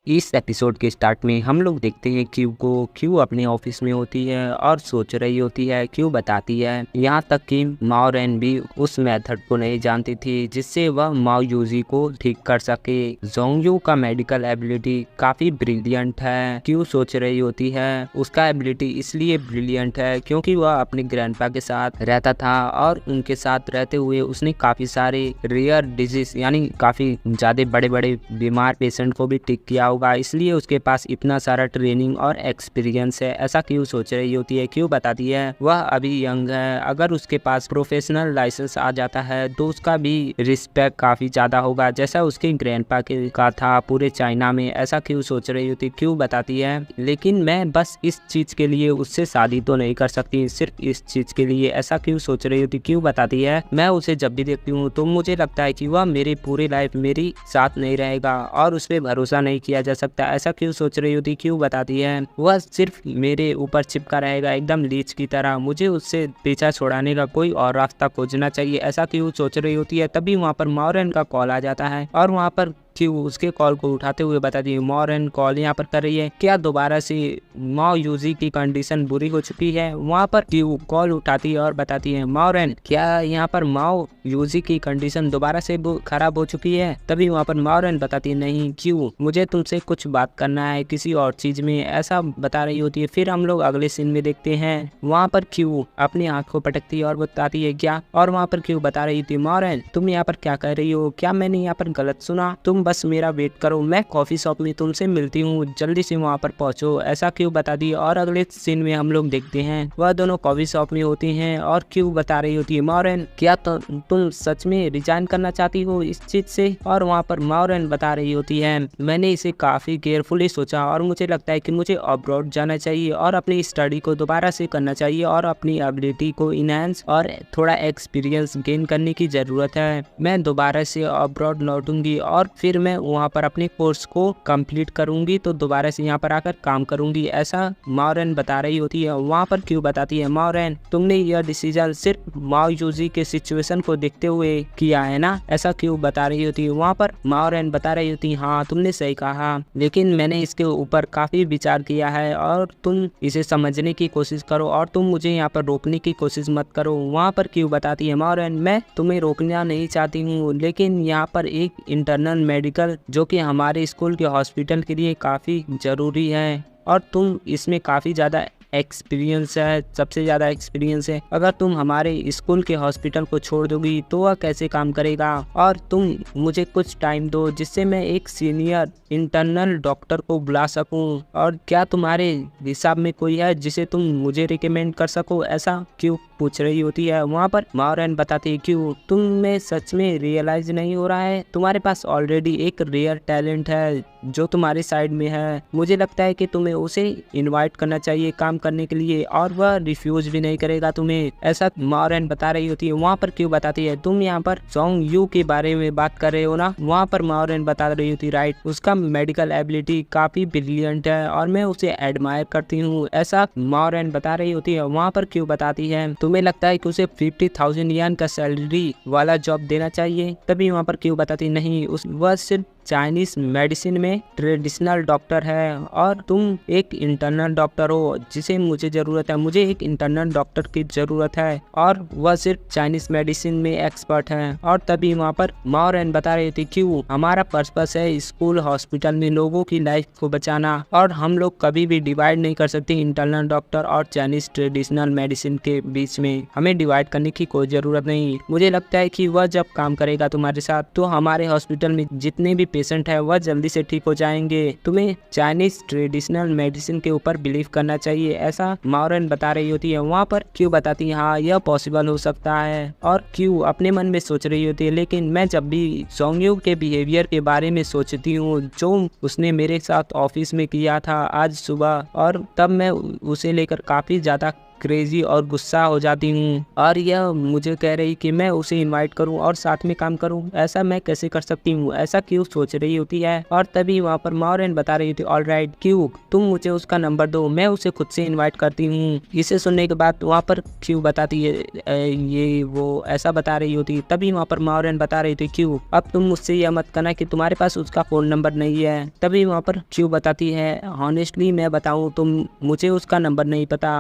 इस एपिसोड के स्टार्ट में हम लोग देखते हैं क्यू अपने ऑफिस में होती है और सोच रही होती है। क्यू बताती है यहाँ तक कि माओ रेन भी उस मेथड को नहीं जानती थी जिससे वह माओ यूजी को ठीक कर सके। जोंगयू का मेडिकल एबिलिटी काफी ब्रिलियंट है। क्यू सोच रही होती है उसका एबिलिटी इसलिए ब्रिलियंट है क्योंकि वह अपने ग्रैंडपा के साथ रहता था और उनके साथ रहते हुए उसने काफी सारे रेयर डिजीज यानी काफी ज्यादा बड़े बड़े बीमार पेशेंट को भी ठीक किया होगा, इसलिए उसके पास इतना सारा ट्रेनिंग और एक्सपीरियंस है। ऐसा क्यों सोच रही होती है। क्यों बताती है वह अभी यंग है, अगर उसके पास प्रोफेशनल लाइसेंस आ जाता है तो उसका भी रिस्पेक्ट काफी ज्यादा होगा जैसा उसके ग्रैंडपा के का था पूरे चाइना में। ऐसा क्यों सोच रही होती। क्यों बताती है लेकिन मैं बस इस चीज के लिए उससे शादी तो नहीं कर सकती, सिर्फ इस चीज के लिए। ऐसा क्यों सोच रही होती। क्यों बताती है मैं उसे जब भी देखती हूँ तो मुझे लगता है कि वह मेरी पूरी लाइफ मेरी साथ नहीं रहेगा और उस पर भरोसा नहीं किया जा सकता। ऐसा क्यों सोच रही होती। क्यों बताती है वह सिर्फ मेरे ऊपर चिपका रहेगा एकदम लीच की तरह, मुझे उससे पीछा छुड़ाने का कोई और रास्ता खोजना चाहिए। ऐसा क्यों सोच रही होती है। तभी वहाँ पर माओ रेन का कॉल आ जाता है और वहाँ पर क्यू उसके कॉल को उठाते हुए बताती है माओ रेन कॉल यहाँ पर कर रही है, क्या दोबारा से माओ यूजी की कंडीशन बुरी हो चुकी है। वहाँ पर क्यू कॉल उठाती है और बताती है माओ रेन क्या यहाँ पर माओ यूजी की कंडीशन दोबारा से खराब हो चुकी है। तभी वहाँ पर माओ रेन बताती है नहीं क्यू मुझे तुमसे कुछ बात करना है किसी और चीज में, ऐसा बता रही होती है। फिर हम लोग अगले सीन में देखते हैं वहाँ पर क्यू अपनी आँख को पटकती है और बताती है क्या, और वहाँ पर क्यू बता रही थी माओ रेन तुम यहाँ पर क्या कर रही हो, क्या मैंने यहाँ पर गलत सुना, तुम बस मेरा वेट करो, मैं कॉफी शॉप में तुमसे मिलती हूँ, जल्दी से वहाँ पर पहुँचो। ऐसा क्यों बता दी। और अगले सीन में हम लोग देखते हैं वह दोनों कॉफी शॉप में होती हैं और क्यों बता रही होती है माओ रेन क्या तुम सच में रिजाइन करना चाहती हो इस चीज से। और वहाँ पर माओ रेन बता रही होती है मैंने इसे काफी केयरफुली सोचा और मुझे लगता है कि मुझे अब्रॉड जाना चाहिए और अपनी स्टडी को दोबारा से करना चाहिए और अपनी एबिलिटी को इनहेंस और थोड़ा एक्सपीरियंस गेन करने की जरूरत है। मैं दोबारा से अब्रॉड लौटूंगी और फिर मैं वहाँ पर अपने कोर्स को कंप्लीट करूंगी तो दोबारा से यहाँ पर आकर काम करूंगी। ऐसा माओ रेन बता रही होती है। वहाँ पर क्यों बताती है माओ रेन तुमने यह डिसीजन सिर्फ माओ यूजी के सिचुएशन को देखते हुए किया है ना। ऐसा क्यों बता रही होती है। वहाँ पर माओ रेन बता रही होती हाँ तुमने सही कहा लेकिन मैंने इसके ऊपर काफी विचार किया है और तुम इसे समझने की कोशिश करो और तुम मुझे यहाँ पर रोकने की कोशिश मत करो। वहाँ पर क्यों बताती है माओ रेन मैं तुम्हें रोकना नहीं चाहती हूँ लेकिन यहाँ पर एक इंटरनल मेडिकल जो कि हमारे स्कूल के हॉस्पिटल के लिए काफ़ी ज़रूरी है और तुम इसमें काफ़ी ज़्यादा एक्सपीरियंस है, सबसे ज़्यादा एक्सपीरियंस है। अगर तुम हमारे स्कूल के हॉस्पिटल को छोड़ दोगी तो वह कैसे काम करेगा और तुम मुझे कुछ टाइम दो जिससे मैं एक सीनियर इंटरनल डॉक्टर को बुला सकूं। और क्या तुम्हारे हिसाब में कोई है जिसे तुम मुझे रिकमेंड कर सको। ऐसा क्यों पूछ रही होती है। वहाँ पर माओ रेन बताती है क्यों तुम्हें सच में रियलाइज नहीं हो रहा है तुम्हारे पास ऑलरेडी एक रेयर टैलेंट है जो तुम्हारे साइड में है, मुझे लगता है कि तुम्हें उसे इनवाइट करना चाहिए काम करने के लिए और वह रिफ्यूज भी नहीं करेगा तुम्हें। ऐसा माओ रेन बता रही होती है। वहाँ पर क्यों बताती है तुम यहाँ पर जोंग यू के बारे में बात कर रहे हो ना। वहाँ पर माओ रेन बता रही होती राइट उसका मेडिकल एबिलिटी काफी ब्रिलियंट है और मैं उसे एडमायर करती हूँ। ऐसा माओ रेन बता रही होती है। वहाँ पर क्यों बताती है तुम्हें लगता है कि उसे 50,000 येन का सैलरी वाला जॉब देना चाहिए। तभी वहाँ पर क्यों बताती नहीं वह सिर्फ चाइनीज मेडिसिन में ट्रेडिशनल डॉक्टर है और तुम एक इंटरनल डॉक्टर हो जिसे मुझे जरूरत है, मुझे एक इंटरनल डॉक्टर की जरूरत है और वह सिर्फ चाइनीज मेडिसिन में एक्सपर्ट है। और तभी वहाँ पर माओ रेन बता रही थी क्यों हमारा पर्पस है स्कूल हॉस्पिटल में लोगों की लाइफ को बचाना और हम लोग कभी भी डिवाइड नहीं कर सकते इंटरनल डॉक्टर और चाइनीज ट्रेडिशनल मेडिसिन के बीच में, हमें डिवाइड करने की कोई जरूरत नहीं। मुझे लगता है कि वह जब काम करेगा तुम्हारे साथ तो हमारे हॉस्पिटल में जितने भी पेशेंट है वह जल्दी से ठीक हो जाएंगे। तुम्हें चाइनीज ट्रेडिशनल मेडिसिन के ऊपर बिलीव करना चाहिए। ऐसा माओ रेन बता रही होती है। वहाँ पर क्यों बताती है हाँ यह पॉसिबल हो सकता है और क्यों अपने मन में सोच रही होती है लेकिन मैं जब भी जोंगयू के बिहेवियर के बारे में सोचती हूँ जो उसने मेरे साथ ऑफिस में किया था आज सुबह और तब मैं उसे लेकर काफी ज्यादा क्रेजी और गुस्सा हो जाती हूँ और यह मुझे कह रही कि मैं उसे इनवाइट करूँ और साथ में काम करूँ। ऐसा मैं कैसे कर सकती हूँ, ऐसा क्यों सोच रही होती है। और तभी वहाँ पर माउरेन बता रही थी ऑलराइट क्यू तुम मुझे उसका नंबर दो, मैं उसे खुद से इनवाइट करती हूँ। इसे सुनने के बाद वहाँ पर क्यू बताती है ये वो ऐसा बता रही होती। तभी वहाँ पर माउरेन बता रही थी क्यू अब तुम मुझसे यह मत करना कि तुम्हारे पास उसका फोन नंबर नहीं है। तभी वहाँ पर क्यू बताती है हॉनेस्टली मैं बताऊँ तो मुझे उसका नंबर नहीं पता।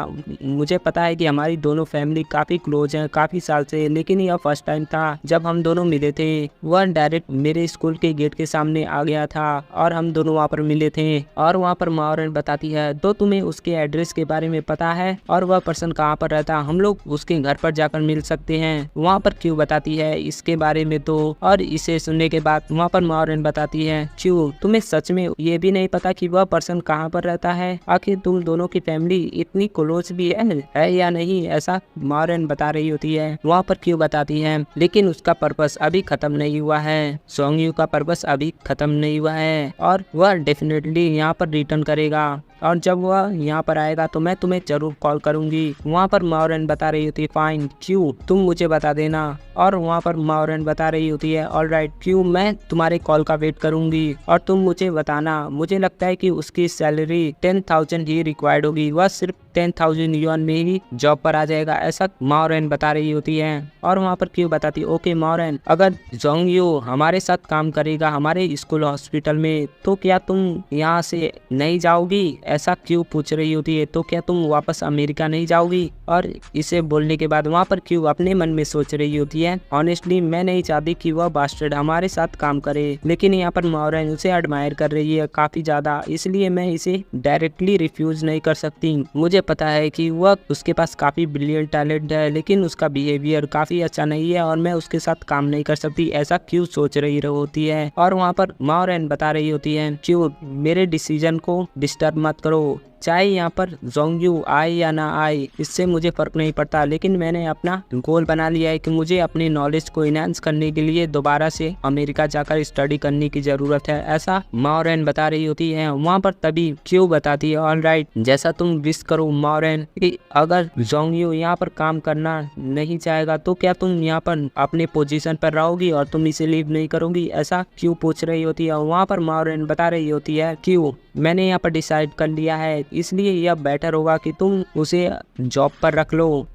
मुझे पता है कि हमारी दोनों फैमिली काफ़ी क्लोज हैं काफ़ी साल से, लेकिन यह फर्स्ट टाइम था जब हम दोनों मिले थे। वह डायरेक्ट मेरे स्कूल के गेट के सामने आ गया था और हम दोनों वहाँ पर मिले थे। और वहाँ पर माउरेन बताती है तो तुम्हें उसके एड्रेस के बारे में पता है और वह पर्सन कहाँ पर रहता, हम लोग उसके घर पर जाकर मिल सकते हैं। वहाँ पर क्यू बताती है इसके बारे में तो। और इसे सुनने के बाद वहाँ पर माउरेन बताती है क्यू तुम्हें सच में ये भी नहीं पता कि वह पर्सन कहाँ पर रहता है, आखिर तुम दोनों की फैमिली इतनी क्लोज भी है या नहीं, ऐसा माउरेन बता रही होती है। वहाँ पर क्यू बताती है लेकिन उसका पर्पस अभी खत्म नहीं हुआ है, सोंगयू का पर्पस अभी खत्म नहीं हुआ है और वह डेफिनेटली यहाँ पर रिटर्न करेगा और जब वह यहाँ पर आएगा तो मैं तुम्हें जरूर कॉल करूंगी। वहाँ पर माउरेन बता रही होती है फाइन क्यू तुम मुझे बता देना। और वहाँ पर माउरेन बता रही होती है ऑलराइट क्यू मैं तुम्हारे कॉल का वेट करूंगी और तुम मुझे बताना। मुझे लगता है कि उसकी सैलरी 10,000 ही रिक्वायर्ड होगी, वह सिर्फ 10,000 युआन में ही जॉब पर आ जाएगा, ऐसा माउरेन बता रही होती है। और वहाँ पर क्यू बताती है ओके माउरेन अगर जोंगयू हमारे साथ काम करेगा हमारे स्कूल हॉस्पिटल में तो क्या तुम यहाँ से नहीं जाओगी, ऐसा क्यू पूछ रही होती है। तो क्या तुम वापस अमेरिका नहीं जाओगी। और इसे बोलने के बाद वहाँ पर क्यू अपने मन में सोच रही होती है ऑनेस्टली मैं नहीं चाहती कि वह बास्टर्ड हमारे साथ काम करे, लेकिन यहाँ पर माउरेन उसे एडमायर कर रही है काफी ज्यादा, इसलिए मैं इसे डायरेक्टली रिफ्यूज नहीं कर सकती। मुझे पता है कि वह उसके पास काफी ब्रिलियंट टैलेंट है लेकिन उसका बिहेवियर काफी अच्छा नहीं है और मैं उसके साथ काम नहीं कर सकती, ऐसा क्यू सोच रही होती है। और वहाँ पर माउरेन बता रही होती है क्यू मेरे डिसीजन को डिस्टर्ब मत करो, चाहे यहाँ पर जोंगयू आए या ना आए इससे मुझे फर्क नहीं पड़ता, लेकिन मैंने अपना गोल बना लिया है कि मुझे अपनी नॉलेज को इनहांस करने के लिए दोबारा से अमेरिका जाकर स्टडी करने की जरूरत है, ऐसा माउरेन बता रही होती है। वहाँ पर तभी क्यू बताती है ऑलराइट जैसा तुम विश करो माउरेन कि अगर जोंगयू यहाँ पर काम करना नहीं चाहेगा तो क्या तुम यहाँ पर अपने पोजीशन पर रहोगी और तुम इसे लीव नहीं करोगी, ऐसा क्यू पूछ रही होती है। वहाँ पर माउरेन बता रही होती है क्यू मैंने यहाँ पर डिसाइड कर लिया है इसलिए यह बेटर होगा कि तुम उसे जॉब पर रख लो।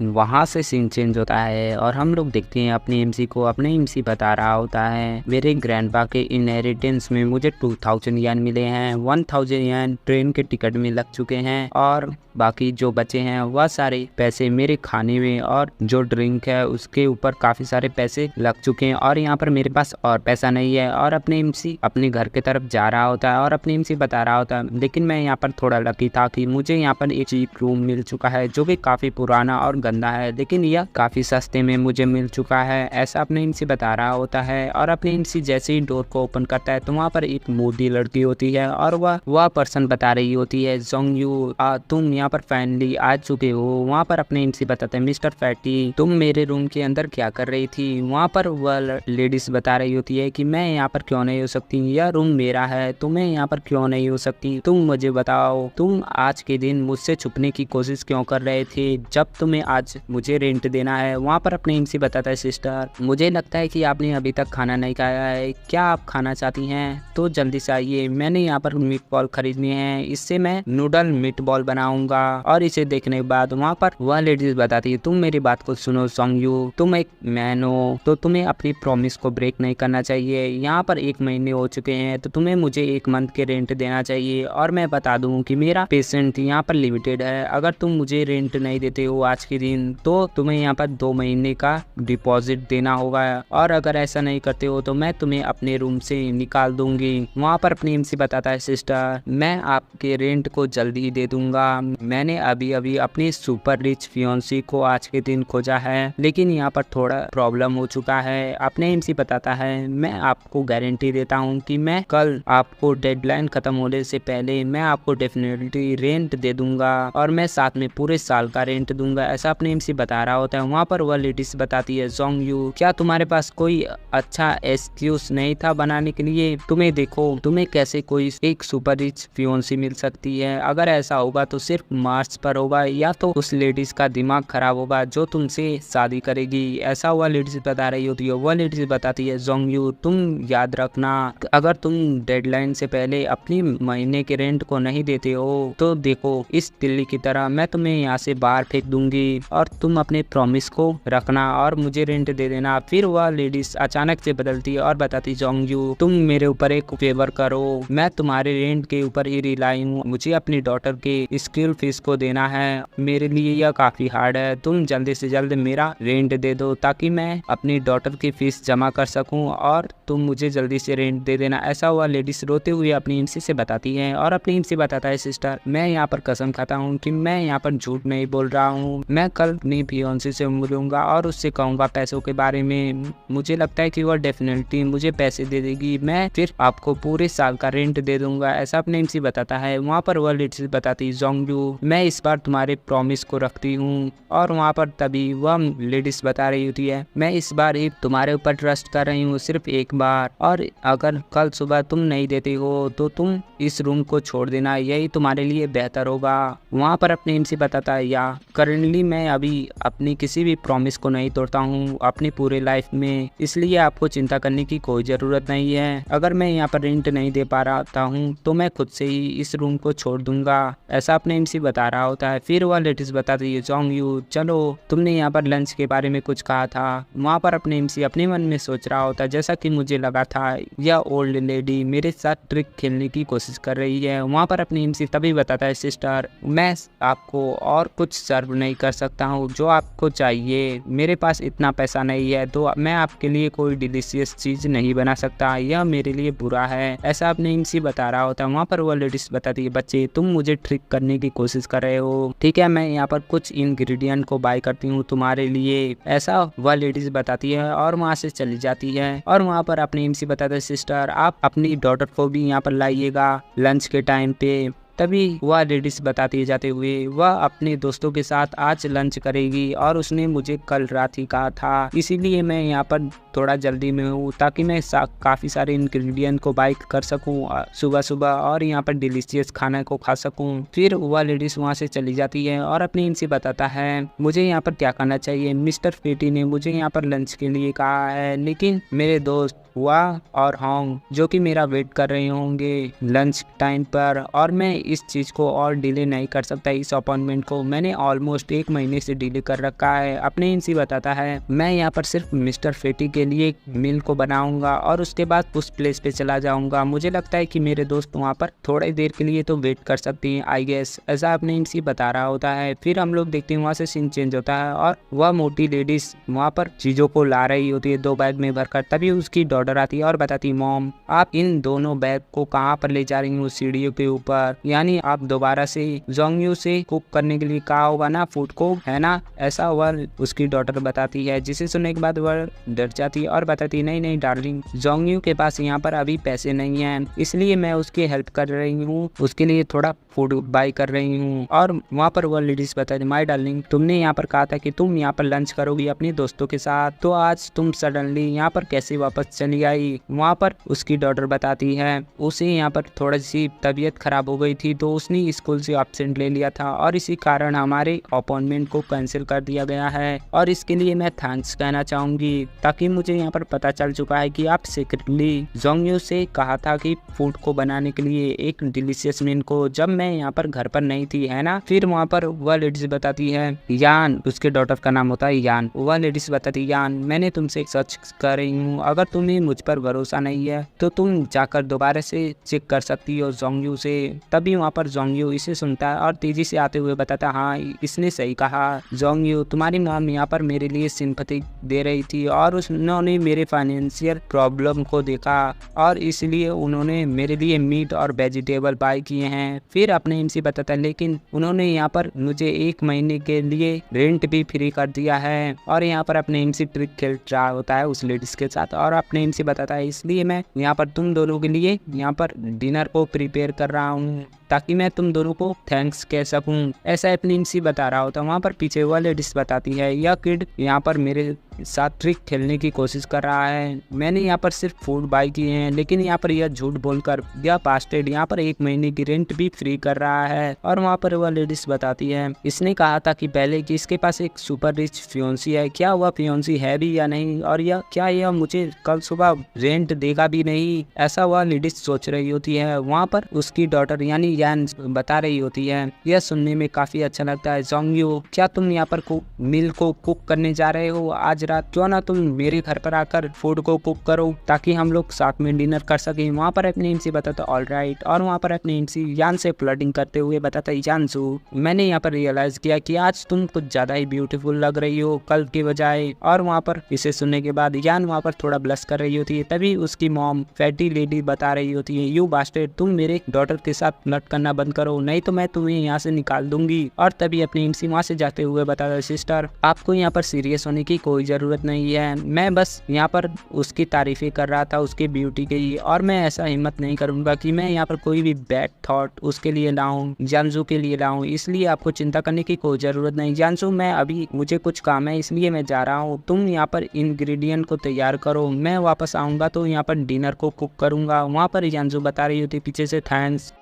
वहाँ से सीन चेंज होता है और हम लोग देखते हैं अपने एमसी को। अपने एमसी बता रहा होता है मेरे ग्रैंडपा के इनहेरिटेंस में मुझे 2000 यान मिले हैं, 1000 यान ट्रेन के टिकट में लग चुके हैं और बाकी जो बचे हैं वह सारे पैसे मेरे खाने में और जो ड्रिंक है उसके ऊपर काफ़ी सारे पैसे लग चुके हैं और यहाँ पर मेरे पास और पैसा नहीं है। और अपने एमसी अपने घर के तरफ जा रहा होता है और अपने एमसी बता रहा होता है लेकिन मैं यहाँ पर थोड़ा लकी था कि मुझे यहाँ पर एक चीप रूम मिल चुका है जो कि काफ़ी पुराना और गंदा है, लेकिन यह काफ़ी सस्ते में मुझे मिल चुका है, ऐसा अपने एमसी बता रहा होता है। और अपने एमसी जैसे ही डोर को ओपन करता है तो वहाँ पर एक मोटी लड़की होती है और वह पर्सन बता रही होती है जोंगयू तुम यहाँ पर फाइनली आ चुके हो। वहाँ पर अपने एमसी बताते हैं मिस्टर फैटी तुम मेरे रूम के अंदर क्या कर रही थी। वहाँ पर वह लेडीज बता रही होती है कि मैं यहाँ पर क्यों नहीं हो सकती, यह रूम मेरा है, तुम्हें यहाँ पर क्यों नहीं हो सकती, तुम मुझे बताओ तुम आज के दिन मुझसे छुपने की कोशिश क्यों कर रहे थे जब तुम्हें आज मुझे रेंट देना है। वहाँ पर अपने एमसी बताता है सिस्टर मुझे लगता है कि आपने अभी तक खाना नहीं खाया है, क्या आप खाना चाहती हैं तो जल्दी से आइए, मैंने यहाँ पर मीट बॉल खरीदने हैं, इससे मैं नूडल मीट बॉल बनाऊंगा। और इसे देखने के बाद वहाँ पर वह लेडीज बताती है तुम मेरी बात को सुनो जोंगयू, तुम एक मैन हो तो तुम्हें अपनी प्रॉमिस को ब्रेक नहीं करना चाहिए। यहाँ पर 1 महीने हो चुके हैं तो तुम्हें मुझे 1 मंथ के रेंट देना चाहिए और मैं बता दूं कि मेरा पेशेंट यहाँ पर लिमिटेड है, अगर तुम मुझे रेंट नहीं देते हो आज के दिन तो तुम्हें यहाँ पर 2 महीने का डिपॉजिट देना होगा और अगर ऐसा नहीं करते हो तो मैं तुम्हें अपने रूम से निकाल दूंगी। वहाँ पर अपनी एमसी बताता है सिस्टर मैं आपके रेंट को जल्दी ही दे दूंगा, मैंने अभी अभी अपनी सुपर रिच फियोंसी को आज के दिन खोजा है लेकिन यहाँ पर थोड़ा प्रॉब्लम हो चुका है। अपने एमसी बताता है मैं आपको गारंटी देता हूँ कि मैं कल आपको डेडलाइन खत्म होने से पहले मैं आपको डेफिनेटली रेंट दे दूंगा और मैं साथ में पूरे साल का रेंट दूंगा, ऐसा अपने एमसी बता रहा होता है। वहाँ पर वह लेडीज बताती है, जोंग यू क्या तुम्हारे पास कोई अच्छा एक्सक्यूज नहीं था बनाने के लिए? तुम्हें देखो, तुम्हें कैसे कोई एक सुपर रिच फियोंसी मिल सकती है? अगर ऐसा होगा तो सिर्फ मार्स पर होगा, या तो उस लेडीज का दिमाग खराब होगा जो तुमसे शादी करेगी। ऐसा वह लेडीज बता रही होती है। वह लेडीज बताती है, जोंग यू तुम याद रखना, अगर तुम डेडलाइन से पहले अपनी महीने के रेंट को नहीं देते हो तो देखो इस दिल्ली की तरह मैं तुम्हें यहाँ से बाहर फेंक दूंगी, और तुम अपने प्रॉमिस को रखना और मुझे रेंट दे देना। फिर वह लेडीज अचानक से बदलती है और बताती, जोंग यू तुम मेरे ऊपर एक फेवर करो, मैं तुम्हारे रेंट के ऊपर ही रिलाई हूँ, मुझे अपनी डॉटर के स्कूल फीस को देना है, मेरे लिए यह काफी हार्ड है, तुम जल्दी से जल्द मेरा रेंट दे दो ताकि मैं अपनी डॉटर की फीस जमा कर सकूं, और तुम मुझे जल्दी से रेंट दे देना। ऐसा हुआ लेडीज रोते हुए अपनी एमसी से बताती है, और अपनी एमसी बताता है, सिस्टर मैं यहाँ पर कसम खाता हूँ कि मैं यहाँ पर झूठ नहीं बोल रहा हूँ, मैं कल अपनी फियोंसी से मिलूंगा और उससे कहूंगा पैसों के बारे में, मुझे लगता है कि वह डेफिनेटली मुझे पैसे दे देगी, मैं फिर आपको पूरे साल का रेंट दे दूंगा। ऐसा अपने एमसी बताता है। वहाँ पर वह लेडीज बताती, जोंग यू मैं इस बार तुम्हारे प्रॉमिस को रखती हूँ, और वहाँ पर तभी वह लेडीज बता रही होती है, मैं इस बार ही तुम्हारे ऊपर ट्रस्ट कर रही हूँ, सिर्फ एक बार, और अगर कल सुबह तुम नहीं देते हो तो तुम इस रूम को छोड़ देना, यही तुम्हारे लिए बेहतर होगा। वहाँ पर अपने एमसी बताता है, या करंटली मैं अभी अपनी किसी भी प्रॉमिस को नहीं तोड़ता हूँ अपनी पूरे लाइफ में, इसलिए आपको चिंता करने की कोई ज़रूरत नहीं है। अगर मैं यहाँ पर रेंट नहीं दे पा रहा हूँ तो मैं खुद से ही इस रूम को छोड़ दूंगा। ऐसा अपने एमसी बता रहा होता है। फिर वह लेडीज बताती है, जोंग यू चलो तुमने यहाँ पर लंच के बारे में कुछ कहा था। वहाँ पर अपने एमसी अपने मन में सोच रहा होता है, जैसा कि मुझे लगा था यह ओल्ड लेडी मेरे साथ ट्रिक खेलने की कोशिश कर रही है। वहाँ पर अपनी एमसी तभी बताता है, सिस्टर मैं आपको और कुछ सर्व नहीं कर सकता हूँ जो आपको चाहिए, मेरे पास इतना पैसा नहीं है तो मैं आपके लिए कोई डिलीशियस चीज नहीं बना सकता, यह मेरे लिए बुरा है। ऐसा अपने एमसी बता रहा होता है। वहाँ पर वह लेडीज बताती है, बच्चे तुम मुझे ट्रिक करने की कोशिश कर रहे हो, ठीक है मैं यहाँ पर कुछ इंग्रेडिएंट को बाय करती हूँ तुम्हारे लिए। ऐसा वह लेडीज बताती है और वहाँ से चली जाती है। और वहाँ पर अपने एमसी बताता है, सिस्टर आप अपनी डॉटर को भी यहाँ पर लाइएगा लंच के टाइम पे। तभी वह लेडीज बताती जाते हुए, वह अपने दोस्तों के साथ आज लंच करेगी और उसने मुझे कल रात ही कहा था, इसीलिए मैं यहाँ पर थोड़ा जल्दी में हूँ ताकि मैं काफ़ी सारे इंग्रेडिएंट को बाय कर सकूँ सुबह सुबह और यहाँ पर डिलीशियस खाना को खा सकूँ। फिर वह लेडीज वहाँ से चली जाती है और अपने इनसे बताता है, मुझे यहाँ पर क्या करना चाहिए, मिस्टर फेटी ने मुझे यहाँ पर लंच के लिए कहा है, लेकिन मेरे दोस्त हुआ और होंग जो कि मेरा वेट कर रहे होंगे लंच टाइम पर, और मैं इस चीज़ को और डिले नहीं कर सकता। इस अपॉइंटमेंट को मैंने ऑलमोस्ट 1 महीने से डिले कर रखा है। अपने इनसे बताता है, मैं यहाँ पर सिर्फ मिस्टर फेटी के लिए मील को बनाऊंगा और उसके बाद उस प्लेस पे चला जाऊंगा। मुझे लगता है कि मेरे दोस्त वहाँ पर थोड़ी देर के लिए तो वेट कर सकती हैं आई गेस, ऐसा अपने इनसे बता रहा होता है। फिर हम लोग देखते हैं वहाँ से सीन चेंज होता है और वह मोटी लेडीज वहाँ पर चीज़ों को ला रही होती है 2 बैग में भरकर। तभी उसकी डॉटर आती है और बताती, मॉम आप इन दोनों बैग को कहाँ पर ले जा रही हूँ, सीढ़ियों के ऊपर, यानी आप दोबारा से जोंगयू से कुक करने के लिए कहा होगा ना फूड को, है ना। ऐसा वह उसकी डॉटर बताती है, जिसे सुनने के बाद वह डर जाती है और बताती, नहीं नहीं डार्लिंग, जोंगयू के पास यहाँ पर अभी पैसे नहीं हैं, इसलिए मैं उसकी हेल्प कर रही हूँ, उसके लिए थोड़ा फूड बाय कर रही हूँ। और वहाँ पर वह लेडीज बताती, माय डार्लिंग तुमने यहाँ पर कहा था कि तुम यहाँ पर लंच करोगी अपने दोस्तों के साथ, तो आज तुम सडनली यहाँ पर कैसे वापस चली आई। वहाँ पर उसकी डॉटर बताती है, उसे यहाँ पर थोड़ी सी तबीयत खराब हो गई थी तो उसने स्कूल से एब्सेंट ले लिया था और इसी कारण हमारे अपॉइंटमेंट को कैंसिल कर दिया गया है, और इसके लिए मैं थैंक्स कहना चाहूंगी, ताकि मुझे यहाँ पर पता चल चुका है कि आप सीक्रेटली जोंगयू से कहा था कि फूड को बनाने के लिए एक डिलीशियस मील को, जब मैं यहाँ पर घर पर नहीं थी, है ना। फिर वहाँ पर वह लेडीज बताती है, यान उसके डॉटर का नाम होता है यान, वह लेडीज बताती, यान मैंने तुमसे सच कर रही हूँ, अगर तुम्हें मुझ पर भरोसा नहीं है तो तुम जाकर दोबारा से चेक कर सकती हो जोंगयू से। तभी वहाँ पर जोंगयू इसे सुनता है और तेजी से आते हुए बताता, हाँ इसने सही कहा जोंगयू, तुम्हारी मॉम यहाँ पर मेरे लिए सिंपैथी दे रही थी और उन्होंने मेरे फाइनेंशियल प्रॉब्लम को देखा और इसलिए उन्होंने मेरे लिए मीट और वेजिटेबल बाय किए हैं। फिर अपने इनसे बताता है, लेकिन उन्होंने यहाँ पर मुझे 1 महीने के लिए रेंट भी फ्री कर दिया है, और यहाँ पर अपने इनसे ट्रिक खेल रहा होता है उस लेडीज के साथ, और अपने इनसे बताता है, इसलिए मैं यहाँ पर तुम दोनों के लिए यहाँ पर डिनर को प्रिपेयर कर रहा हूँ। ताकि मैं तुम दोनों को थैंक्स कह सकूं। ऐसा अपनी एमसी बता रहा होता। वहाँ पर पीछे वो लेडीज बताती है, यह किड यहाँ पर मेरे साथ ट्रिक खेलने की कोशिश कर रहा है। मैंने यहाँ पर सिर्फ फूड बाय किए हैं, लेकिन यहाँ पर यह झूठ बोलकर यह बास्टेड यहाँ पर 1 महीने की रेंट भी फ्री कर रहा है। और वहाँ पर वह लेडीज बताती है, इसने कहा था कि पहले कि इसके पास एक सुपर रिच फियोंसी है, क्या वह फियोंसी है भी या नहीं, और यह मुझे कल सुबह रेंट देगा भी नहीं। ऐसा वह लेडीज सोच रही होती है। वहाँ पर उसकी डॉटर यानी यान बता रही होती है, यह सुनने में काफी अच्छा लगता है। जोंगयू, क्या तुम यहाँ पर मील को कुक करने जा रहे हो आज रात? क्यों ना तुम मेरे घर पर आकर फूड को कुक करो ताकि हम लोग साथ में डिनर कर सकें। वहाँ पर अपनी एमसी बताता ऑल राइट। और वहाँ पर अपनी एमसी यान से फ्लर्टिंग करते हुए बताता, यानसू, मैंने यहाँ पर रियलाइज किया कि आज तुम कुछ ज्यादा ही ब्यूटीफुल लग रही हो कल के बजाय। और वहाँ पर इसे सुनने के बाद यान वहाँ पर थोड़ा ब्लश कर रही होती है। तभी उसकी मॉम फैटी लेडी बता रही होती है, यू बास्टेड, तुम मेरे डॉटर के साथ फ्लर्ट करना बंद करो, नहीं तो मैं तुम्हें यहाँ से निकाल दूंगी। और तभी अपनी एमसी वहाँ से जाते हुए बताता, सिस्टर, आपको यहाँ पर सीरियस होने की कोई जरूरत नहीं है, मैं बस यहाँ पर उसकी तारीफें कर रहा था उसके ब्यूटी के लिए, और मैं ऐसा हिम्मत नहीं करूंगा कि मैं यहाँ पर कोई भी बैड थॉट उसके लिए लाऊं, जानसू के लिए लाऊं, इसलिए आपको चिंता करने की कोई जरूरत नहीं। जानसू, मैं अभी मुझे कुछ काम है इसलिए मैं जा रहा हूँ, तुम यहाँ पर इंग्रेडिएंट को तैयार करो, मैं वापस आऊंगा तो यहाँ पर डिनर को कुक करूंगा। वहाँ पर जानसू बता रही होती पीछे से, थैंक्स।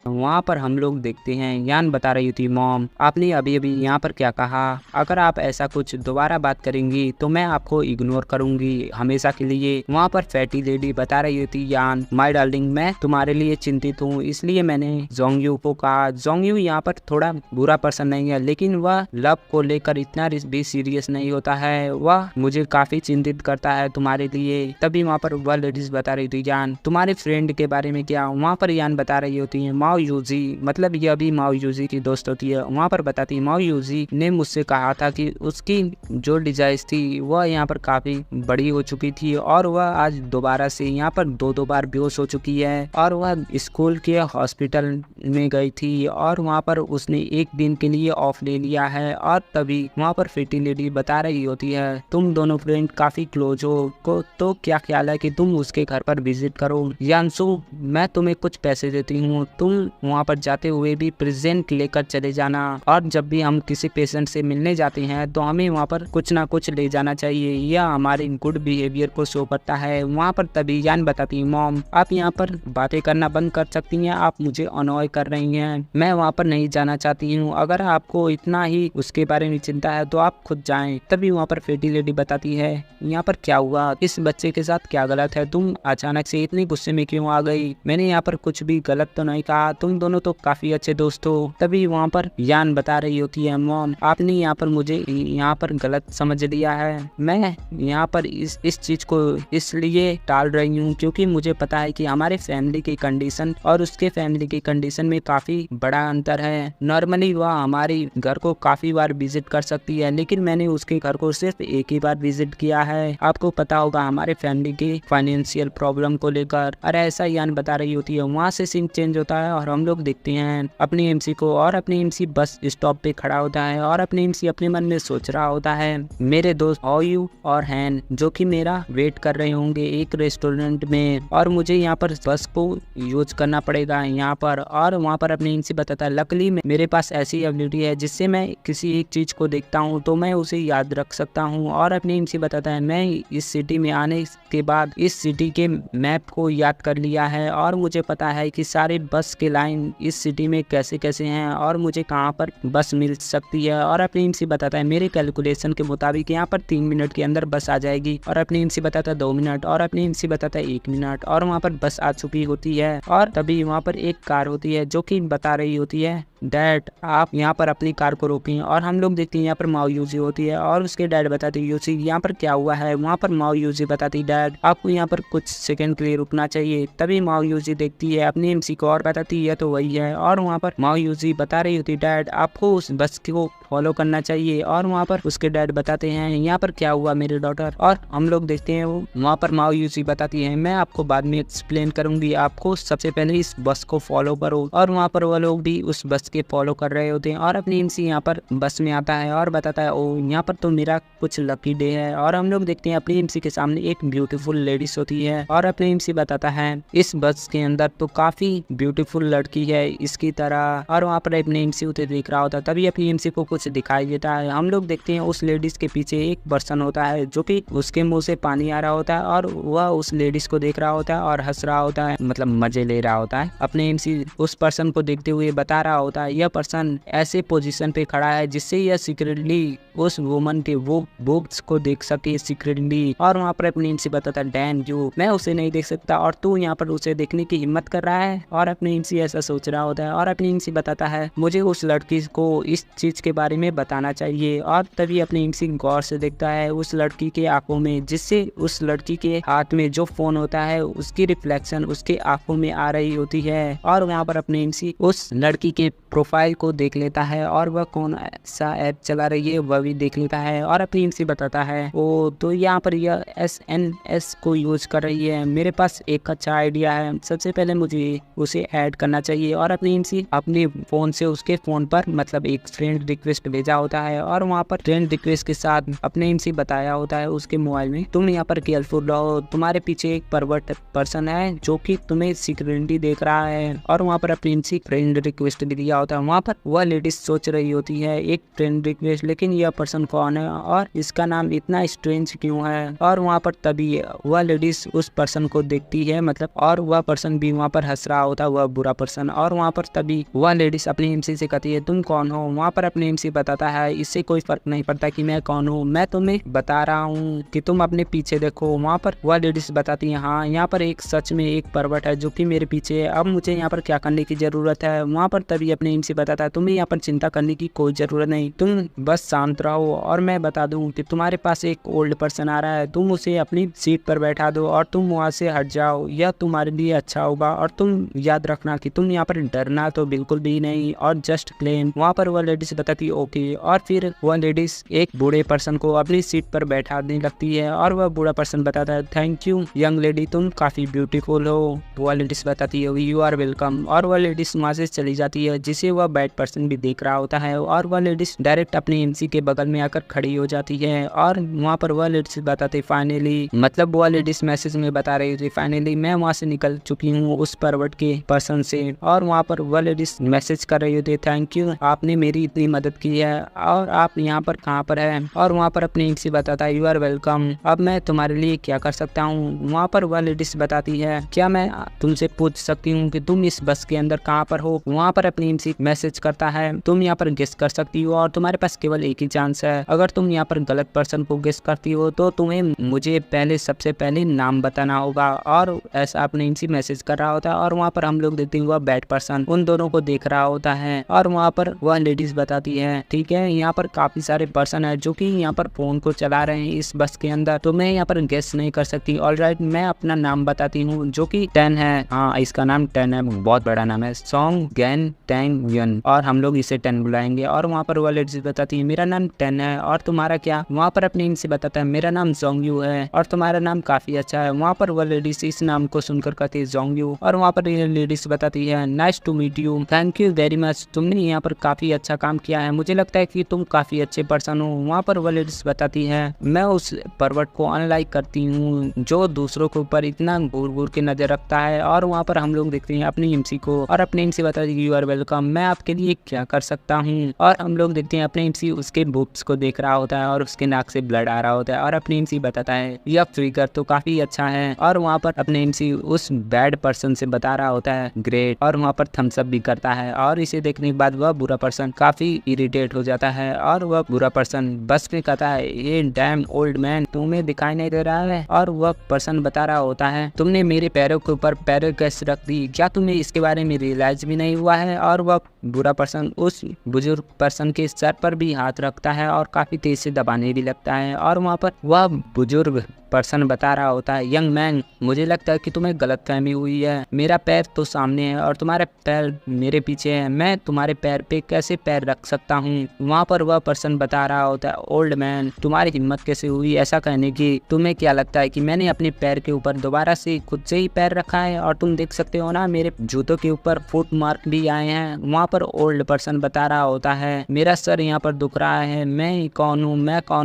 वहाँ पर हम लोग देखते हैं यान बता रही होती, मॉम, आपने अभी अभी यहाँ पर क्या कहा? अगर आप ऐसा कुछ दोबारा बात करेंगी तो मैं आपको इग्नोर करूंगी हमेशा के लिए। वहाँ पर फैटी लेडी बता रही होती, यान, माय डार्लिंग, मैं तुम्हारे लिए चिंतित हूँ, इसलिए मैंने जोंगयू को कहा। जोंगयू यहाँ पर थोड़ा बुरा पर्सन नहीं है, लेकिन वह लव को लेकर इतना भी सीरियस नहीं होता है, वह मुझे काफी चिंतित करता है तुम्हारे लिए। तभी वहाँ पर वह लेडीज बता रही थी, यान, तुम्हारे फ्रेंड के बारे में क्या? वहाँ पर यान बता रही होती है, माओ यूजी, मतलब ये अभी माओ यूजी की दोस्त होती है। वहाँ पर बताती है, माओ यूजी ने मुझसे कहा था कि उसकी जो डिजाइज थी वह यहाँ पर काफी बड़ी हो चुकी थी और वह आज दोबारा से यहाँ पर दो बार बेहोश हो चुकी है और वह स्कूल के हॉस्पिटल में गई थी और वहाँ पर उसने 1 दिन के लिए ऑफ ले लिया है। और तभी वहाँ पर फेटी लेडी बता रही होती है, तुम दोनों फ्रेंड काफी क्लोज हो को, तो क्या ख्याल है कि तुम उसके घर पर विजिट करो? यानसू, मैं तुम्हें कुछ पैसे देती हूँ, तुम वहाँ पर जाते हुए भी प्रेजेंट लेकर चले जाना, और जब भी हम किसी पेशेंट से मिलने जाते हैं तो हमें वहाँ पर कुछ ना कुछ ले जाना चाहिए, यह हमारे गुड बिहेवियर को शो करता है। वहाँ पर तभी यान बताती है, मॉम, आप यहाँ पर बातें करना बंद कर सकती हैं, आप मुझे अनॉय कर रही हैं, मैं वहाँ पर नहीं जाना चाहती हूँ, अगर आपको इतना ही उसके बारे में चिंता है तो आप खुद जाएं। तभी वहाँ पर फेटी लेडी बताती है, यहाँ पर क्या हुआ, इस बच्चे के साथ क्या गलत है, तुम अचानक से इतनी गुस्से में क्यों आ गई? मैंने यहाँ पर कुछ भी गलत तो नहीं कहा, तुम दोनों तो काफी अच्छे दोस्त हो। तभी वहाँ पर यान बता रही होती है, मॉम, आपने यहाँ पर मुझे यहाँ पर गलत समझ लिया है, मैं यहाँ पर इस चीज को इसलिए टाल रही हूँ क्योंकि मुझे पता है कि हमारे फैमिली की कंडीशन और उसके फैमिली की कंडीशन में काफी बड़ा अंतर है। नॉर्मली वह हमारे घर को काफी बार विजिट कर सकती है, लेकिन मैंने उसके घर को सिर्फ एक ही बार विजिट किया है। आपको पता होगा हमारे फैमिली के फाइनेंशियल प्रॉब्लम को लेकर। अरे ऐसा यान बता रही होती है। वहाँ से सीन चेंज होता है और हम लोग देखते हैं अपनी एमसी को, और अपनी एमसी बस स्टॉप पे खड़ा होता है और अपनी एमसी अपने मन में सोच रहा होता है, मेरे दोस्त ओयू और हैन जो कि मेरा वेट कर रहे होंगे एक रेस्टोरेंट में और मुझे यहाँ पर बस को यूज करना पड़ेगा यहाँ पर। और वहाँ पर अपनी एमसी बताता है, लकली मेरे पास ऐसी एबिलिटी है जिससे मैं किसी एक चीज को देखता हूँ तो मैं उसे याद रख सकता हूँ। और अपनी एमसी बताता है, मैं इस सिटी में आने के बाद इस सिटी के मैप को याद कर लिया है और मुझे पता है कि सारे बस के लाइन इस सिटी में कैसे कैसे हैं और मुझे कहाँ पर बस मिल सकती है। और अपनी एमसी बताता है, मेरे कैलकुलेशन के मुताबिक यहाँ पर 3 मिनट के अंदर बस आ जाएगी। और अपनी एमसी बताता है 2 मिनट, और अपनी एमसी बताता है 1 मिनट, और वहाँ पर बस आ चुकी होती है। और तभी वहाँ पर एक कार होती है जो कि बता रही होती है, डैड आप यहाँ पर अपनी कार को रोकें। और हम लोग देखते हैं यहाँ पर माओ यूजी होती है और उसके डैड बताते हैं, यूजी यहाँ पर क्या हुआ है? वहाँ पर माओ यूजी बताती, डैड आपको यहाँ पर कुछ सेकंड के लिए रुकना चाहिए। तभी माओ यूजी देखती है अपनी एमसी को और बताती है तो वही है। और वहाँ पर माओ यूजी बता रही होती, डैड आपको उस बस को फॉलो करना चाहिए। और वहाँ पर उसके डैड बताते हैं, यहाँ पर क्या हुआ मेरे डॉटर? और हम लोग देखते हैं वहाँ पर माओ यूजी बताती है, मैं आपको बाद में एक्सप्लेन करूंगी, आपको सबसे पहले इस बस को फॉलो करो। और वहाँ पर वो लोग भी उस बस के फॉलो कर रहे होते हैं और अपनी एमसी यहाँ पर बस में आता है और बताता है, ओ यहाँ पर तो मेरा कुछ लकी डे है। और हम लोग देखते हैं अपनी एमसी के सामने एक ब्यूटीफुल लेडीज होती है और अपनी एमसी बताता है, इस बस के अंदर तो काफी ब्यूटीफुल लड़की है इसकी तरह, और वहाँ पर अपने एमसी उसे देख रहा होता है। तभी अपनी एमसी को कुछ दिखाई देता है। हम लोग देखते हैं उस लेडीज के पीछे एक पर्सन होता है जो कि उसके मुंह से पानी आ रहा होता है और वह उस लेडीज को देख रहा होता है और हंस रहा होता है, मतलब मजे ले रहा होता है। अपने एमसी उस पर्सन को देखते हुए बता रहा होता है यह पर्सन ऐसे पोजीशन पे खड़ा है जिससे यह सीक्रेटली उस वुमन के वो बुक्स को देख सके सीक्रेटली। और वहाँ पर अपनी एमसी बताता है डैम यू, मैं उसे नहीं देख सकता और तू यहाँ पर उसे देखने की हिम्मत कर रहा है। और अपनी एमसी ऐसा सोच रहा होता है और अपनी एमसी बताता है मुझे उस लड़की को इस चीज के बारे में बताना चाहिए। और तभी अपनी एमसी गौर से देखता है उस लड़की के आंखों में, जिससे उस लड़की के हाथ में जो फोन होता है उसकी रिफ्लेक्शन उसके आंखों में आ रही होती है। और वहाँ पर अपनी एमसी उस लड़की के प्रोफाइल को देख लेता है और वह कौन सा ऐप चला रही है वह भी देख लेता है। और अपनी एमसी बताता है ओ तो यहाँ पर यह SNS को यूज कर रही है, मेरे पास एक अच्छा आइडिया है, सबसे पहले मुझे उसे ऐड करना चाहिए। और अपनी एमसी अपने फोन से उसके फोन पर मतलब एक फ्रेंड रिक्वेस्ट भेजा होता है और वहाँ पर फ्रेंड रिक्वेस्ट के साथ अपने एमसी बताया होता है उसके मोबाइल में तुम यहाँ पर केयरफुल रहो, तुम्हारे पीछे एक परवर्ट पर्सन है जो कि तुम्हें सीक्रेटली देख रहा है। और वहाँ पर अपनी एमसी फ्रेंड रिक्वेस्ट भी दिया होता है। वहाँ पर वह लेडीज सोच रही होती है एक फ्रेंड रिक्वेस्ट, लेकिन यह पर्सन कौन है और इसका नाम इतना स्ट्रेंज क्यों है। और वहाँ पर तभी वह लेडीज उस पर्सन को देखती है मतलब, और वह पर्सन भी वहाँ पर हंस रहा होता है, वह बुरा पर्सन। और वहाँ पर तभी वह लेडीज अपनी एमसी से कहती है तुम कौन हो। वहाँ पर अपनी एमसी बताता है इससे कोई फर्क नहीं पड़ता कि मैं कौन हूँ, मैं तुम्हें बता रहा हूँ कि तुम अपने पीछे देखो। वहाँ पर वह लेडीज बताती है हाँ यहाँ पर एक सच में एक पर्वत है जो कि मेरे पीछे है, अब मुझे यहाँ पर क्या करने की जरूरत है। वहाँ पर तभी अपनी एमसी बताता है तुम्हें यहाँ पर चिंता करने की कोई जरूरत नहीं, तुम बस शांत रहो और मैं बता दूं कि तुम्हारे पास एक ओल्ड पर्सन आ रहा है, तुम उसे अपनी सीट पर बैठा दो और तुम वहाँ से हट जाओ, यह तुम्हारे लिए अच्छा होगा। और तुम याद रखना कि तुम यहाँ पर डरना तो बिल्कुल भी नहीं और जस्ट प्लेन। वहाँ पर वह लेडीज बताती ओके। और फिर वह लेडीज एक बूढ़े पर्सन को अपनी सीट पर बैठाने लगती है और वह बूढ़ा पर्सन बताता है थैंक यू यंग लेडी, तुम काफी ब्यूटीफुल हो। वह लेडीज बताती है यू आर वेलकम। और वह लेडीज वहाँ से चली जाती है जिसे वह बैड पर्सन भी देख रहा होता है। और वह लेडीज डायरेक्ट अपनी एमसी के बगल में आकर खड़ी हो जाती है और वहाँ पर वह लेडीज बताते फाइनली, मतलब वह लेडीज मैसेज में बता रही थी फाइनली मैं वहाँ से निकल चुकी हूँ उस पर्वत के पर्सन से। और वहाँ पर वह लेडीज मैसेज कर रही होती थैंक यू आपने मेरी इतनी मदद की है और आप यहाँ पर कहाँ पर है। और वहाँ पर अपनी एमसी बताता है यू आर वेलकम, अब मैं तुम्हारे लिए क्या कर सकता हूँ। वहाँ पर वह लेडीज बताती है क्या मैं तुमसे पूछ सकती हूँ कि तुम इस बस के अंदर कहाँ पर हो। वहाँ पर अपनी एमसी मैसेज करता है तुम यहाँ पर गेस कर सकती हो और तुम्हारे पास केवल एक ही चांस है, अगर तुम यहाँ पर गलत पर्सन को गेस करती हो तो तुम्हें मुझे सबसे पहले नाम बताना होगा। और ऐसा अपने एमसी मैसेज कर रहा होता है और वहाँ पर हम लोग देखते हैं वह बैड पर्सन उन दोनों को देख रहा होता है। और वहाँ पर वह लेडीज बताती है ठीक है यहाँ पर काफी सारे पर्सन है जो कि यहाँ पर फोन को चला रहे हैं इस बस के अंदर, तो मैं यहाँ पर गेस नहीं कर सकती। ऑलराइट मैं अपना नाम बताती हूँ जो कि 10 है, हाँ इसका नाम 10 है, बहुत बड़ा नाम है, सॉन्ग गैन टैंग यन, और हम लोग इसे 10 बुलाएंगे। और वहाँ पर वह लेडीज बताती है मेरा नाम 10 है और तुम्हारा क्या। वहाँ पर अपने इनसे बताता है मेरा नाम जोंगयू है और तुम्हारा नाम काफी अच्छा है। वहाँ पर वह लेडीज इस नाम को सुनकर कहती है जोंगयू। और वहाँ पर लेडीज बताती है nice to meet you, thank you very much, तुमने यहाँ पर काफी अच्छा काम किया है, मुझे लगता है कि तुम काफी अच्छे पर्सन हो। वहाँ पर वह लेडीज बताती है मैं उस पर्वत को अनलाइक करती हूँ जो दूसरों के ऊपर इतना घूर घूर के नजर रखता है। और वहाँ पर हम लोग देखते हैं अपनी एमसी को और अपने एमसी बताती है यू आर वेलकम, मैं आपके लिए क्या कर सकता हूँ। और हम लोग देखते हैं अपने एमसी उसके बुक्स को देख रहा होता है और उसके नाक से ब्लड आ रहा होता है। और अपने एमसी बताता है यह फिगर तो काफी अच्छा है। और वहाँ पर अपने एमसी उस बैड पर्सन से बता रहा होता है ग्रेट, और वहाँ पर थम्स अप भी करता है। और इसे देखने के बाद वह बुरा पर्सन काफी इरिटेट हो जाता है और वह बुरा पर्सन बस में कहता है ये डैम ओल्ड मैन तुम्हें दिखाई नहीं दे रहा है। और वह पर्सन बता रहा होता है तुमने मेरे पैरों के ऊपर पैरों कैसे रख दी, क्या तुम्हें इसके बारे में रियलाइज भी नहीं हुआ है। और वह बुरा पर्सन उस बुजुर्ग पर्सन के सर पर भी हाथ रखता है और काफी तेज से दबाने भी लगता है। और वहाँ पर वह बुजुर्ग पर्सन बता रहा होता है यंग मैन मुझे लगता है कि तुम्हें गलतफहमी हुई है, मेरा पैर तो सामने है और तुम्हारे पैर मेरे पीछे है, मैं तुम्हारे पैर पे कैसे पैर रख सकता हूँ। वहाँ पर वह पर्सन बता रहा होता है ओल्ड मैन तुम्हारी हिम्मत कैसे हुई ऐसा कहने की, तुम्हें क्या लगता है कि मैंने अपने पैर के ऊपर दोबारा से खुद से ही पैर रखा है, और तुम देख सकते हो ना मेरे जूतों के ऊपर फुट मार्क भी आए हैं। वहाँ पर ओल्ड पर्सन बता रहा होता है मेरा सर यहाँ पर दुख रहा है, मैं कौन हूँ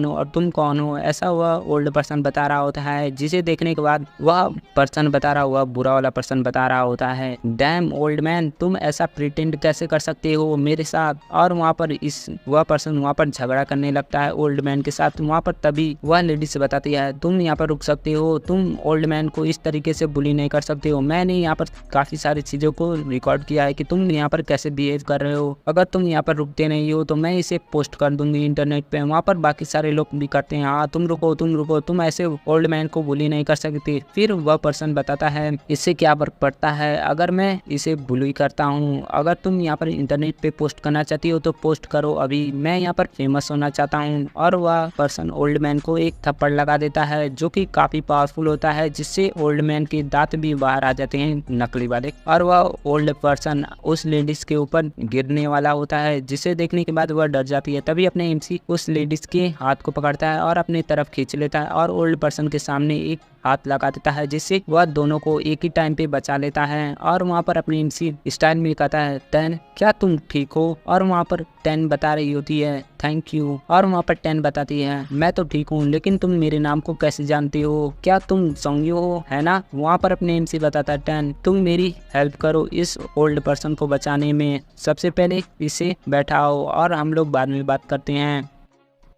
और तुम कौन हो, ऐसा वह ओल्ड पर्सन बता रहा होता है। जिसे देखने के बाद वह पर्सन बता रहा हुआ बुरा वाला पर्सन बता रहा होता है डैम ओल्ड मैन, तुम ऐसा प्रिटेंड कैसे कर सकते हो मेरे साथ। और वहाँ पर वह पर्सन वहाँ पर झगड़ा करने लगता है ओल्ड मैन के साथ। वहाँ पर तभी वह लेडी से बताती है तुम यहाँ पर रुक सकते हो, तुम ओल्ड मैन को इस तरीके से बुली नहीं कर सकते हो। मैंने यहाँ पर काफी सारी चीजों को रिकॉर्ड किया है कि तुम यहाँ पर कैसे बिहेव कर रहे हो। अगर तुम यहाँ पर रुकते नहीं हो तो मैं इसे पोस्ट कर दूंगी इंटरनेट पे। वहाँ पर बाकी सारे लोग भी करते हैं, हाँ तुम रुको तुम रुको, तुम ऐसे ओल्ड मैन को बुली नहीं कर सकते। फिर वह पर्सन बताता है इससे क्या फर्क पड़ता है अगर मैं इसे बुली करता हूँ। अगर तुम यहाँ पर इंटरनेट पे पोस्ट करना चाहती हो तो पोस्ट करो, अभी मैं यहाँ पर फेमस होना चाहता हूँ। और वह पर्सन ओल्ड मैन को एक थप्पड़ लगा देता है जो कि काफी पावरफुल होता है, जिससे ओल्ड मैन के दांत भी बाहर आ जाते हैं नकली वाले। और वह ओल्ड पर्सन उस लेडीज के ऊपर गिरने वाला होता है, जिसे देखने के बाद वह डर जाती है। तभी अपने एमसी उस लेडीज के हाथ को पकड़ता है और अपनी तरफ खींच लेता है और ओल्ड पर्सन के सामने एक हाथ लगा देता है, जिससे वह दोनों को एक ही टाइम पे बचा लेता है। और वहाँ पर अपनी एमसी स्टाइल में कहता है 10 क्या तुम ठीक हो। और वहाँ पर 10 बता रही होती है थैंक यू। और वहाँ पर 10 बताती है मैं तो ठीक हूँ, लेकिन तुम मेरे नाम को कैसे जानती हो, क्या तुम सोंगी हो है ना। वहाँ पर अपने एमसी बताता है 10 तुम मेरी हेल्प करो इस ओल्ड पर्सन को बचाने में, सबसे पहले इसे बैठाओ और हम लोग बाद में बात करते हैं।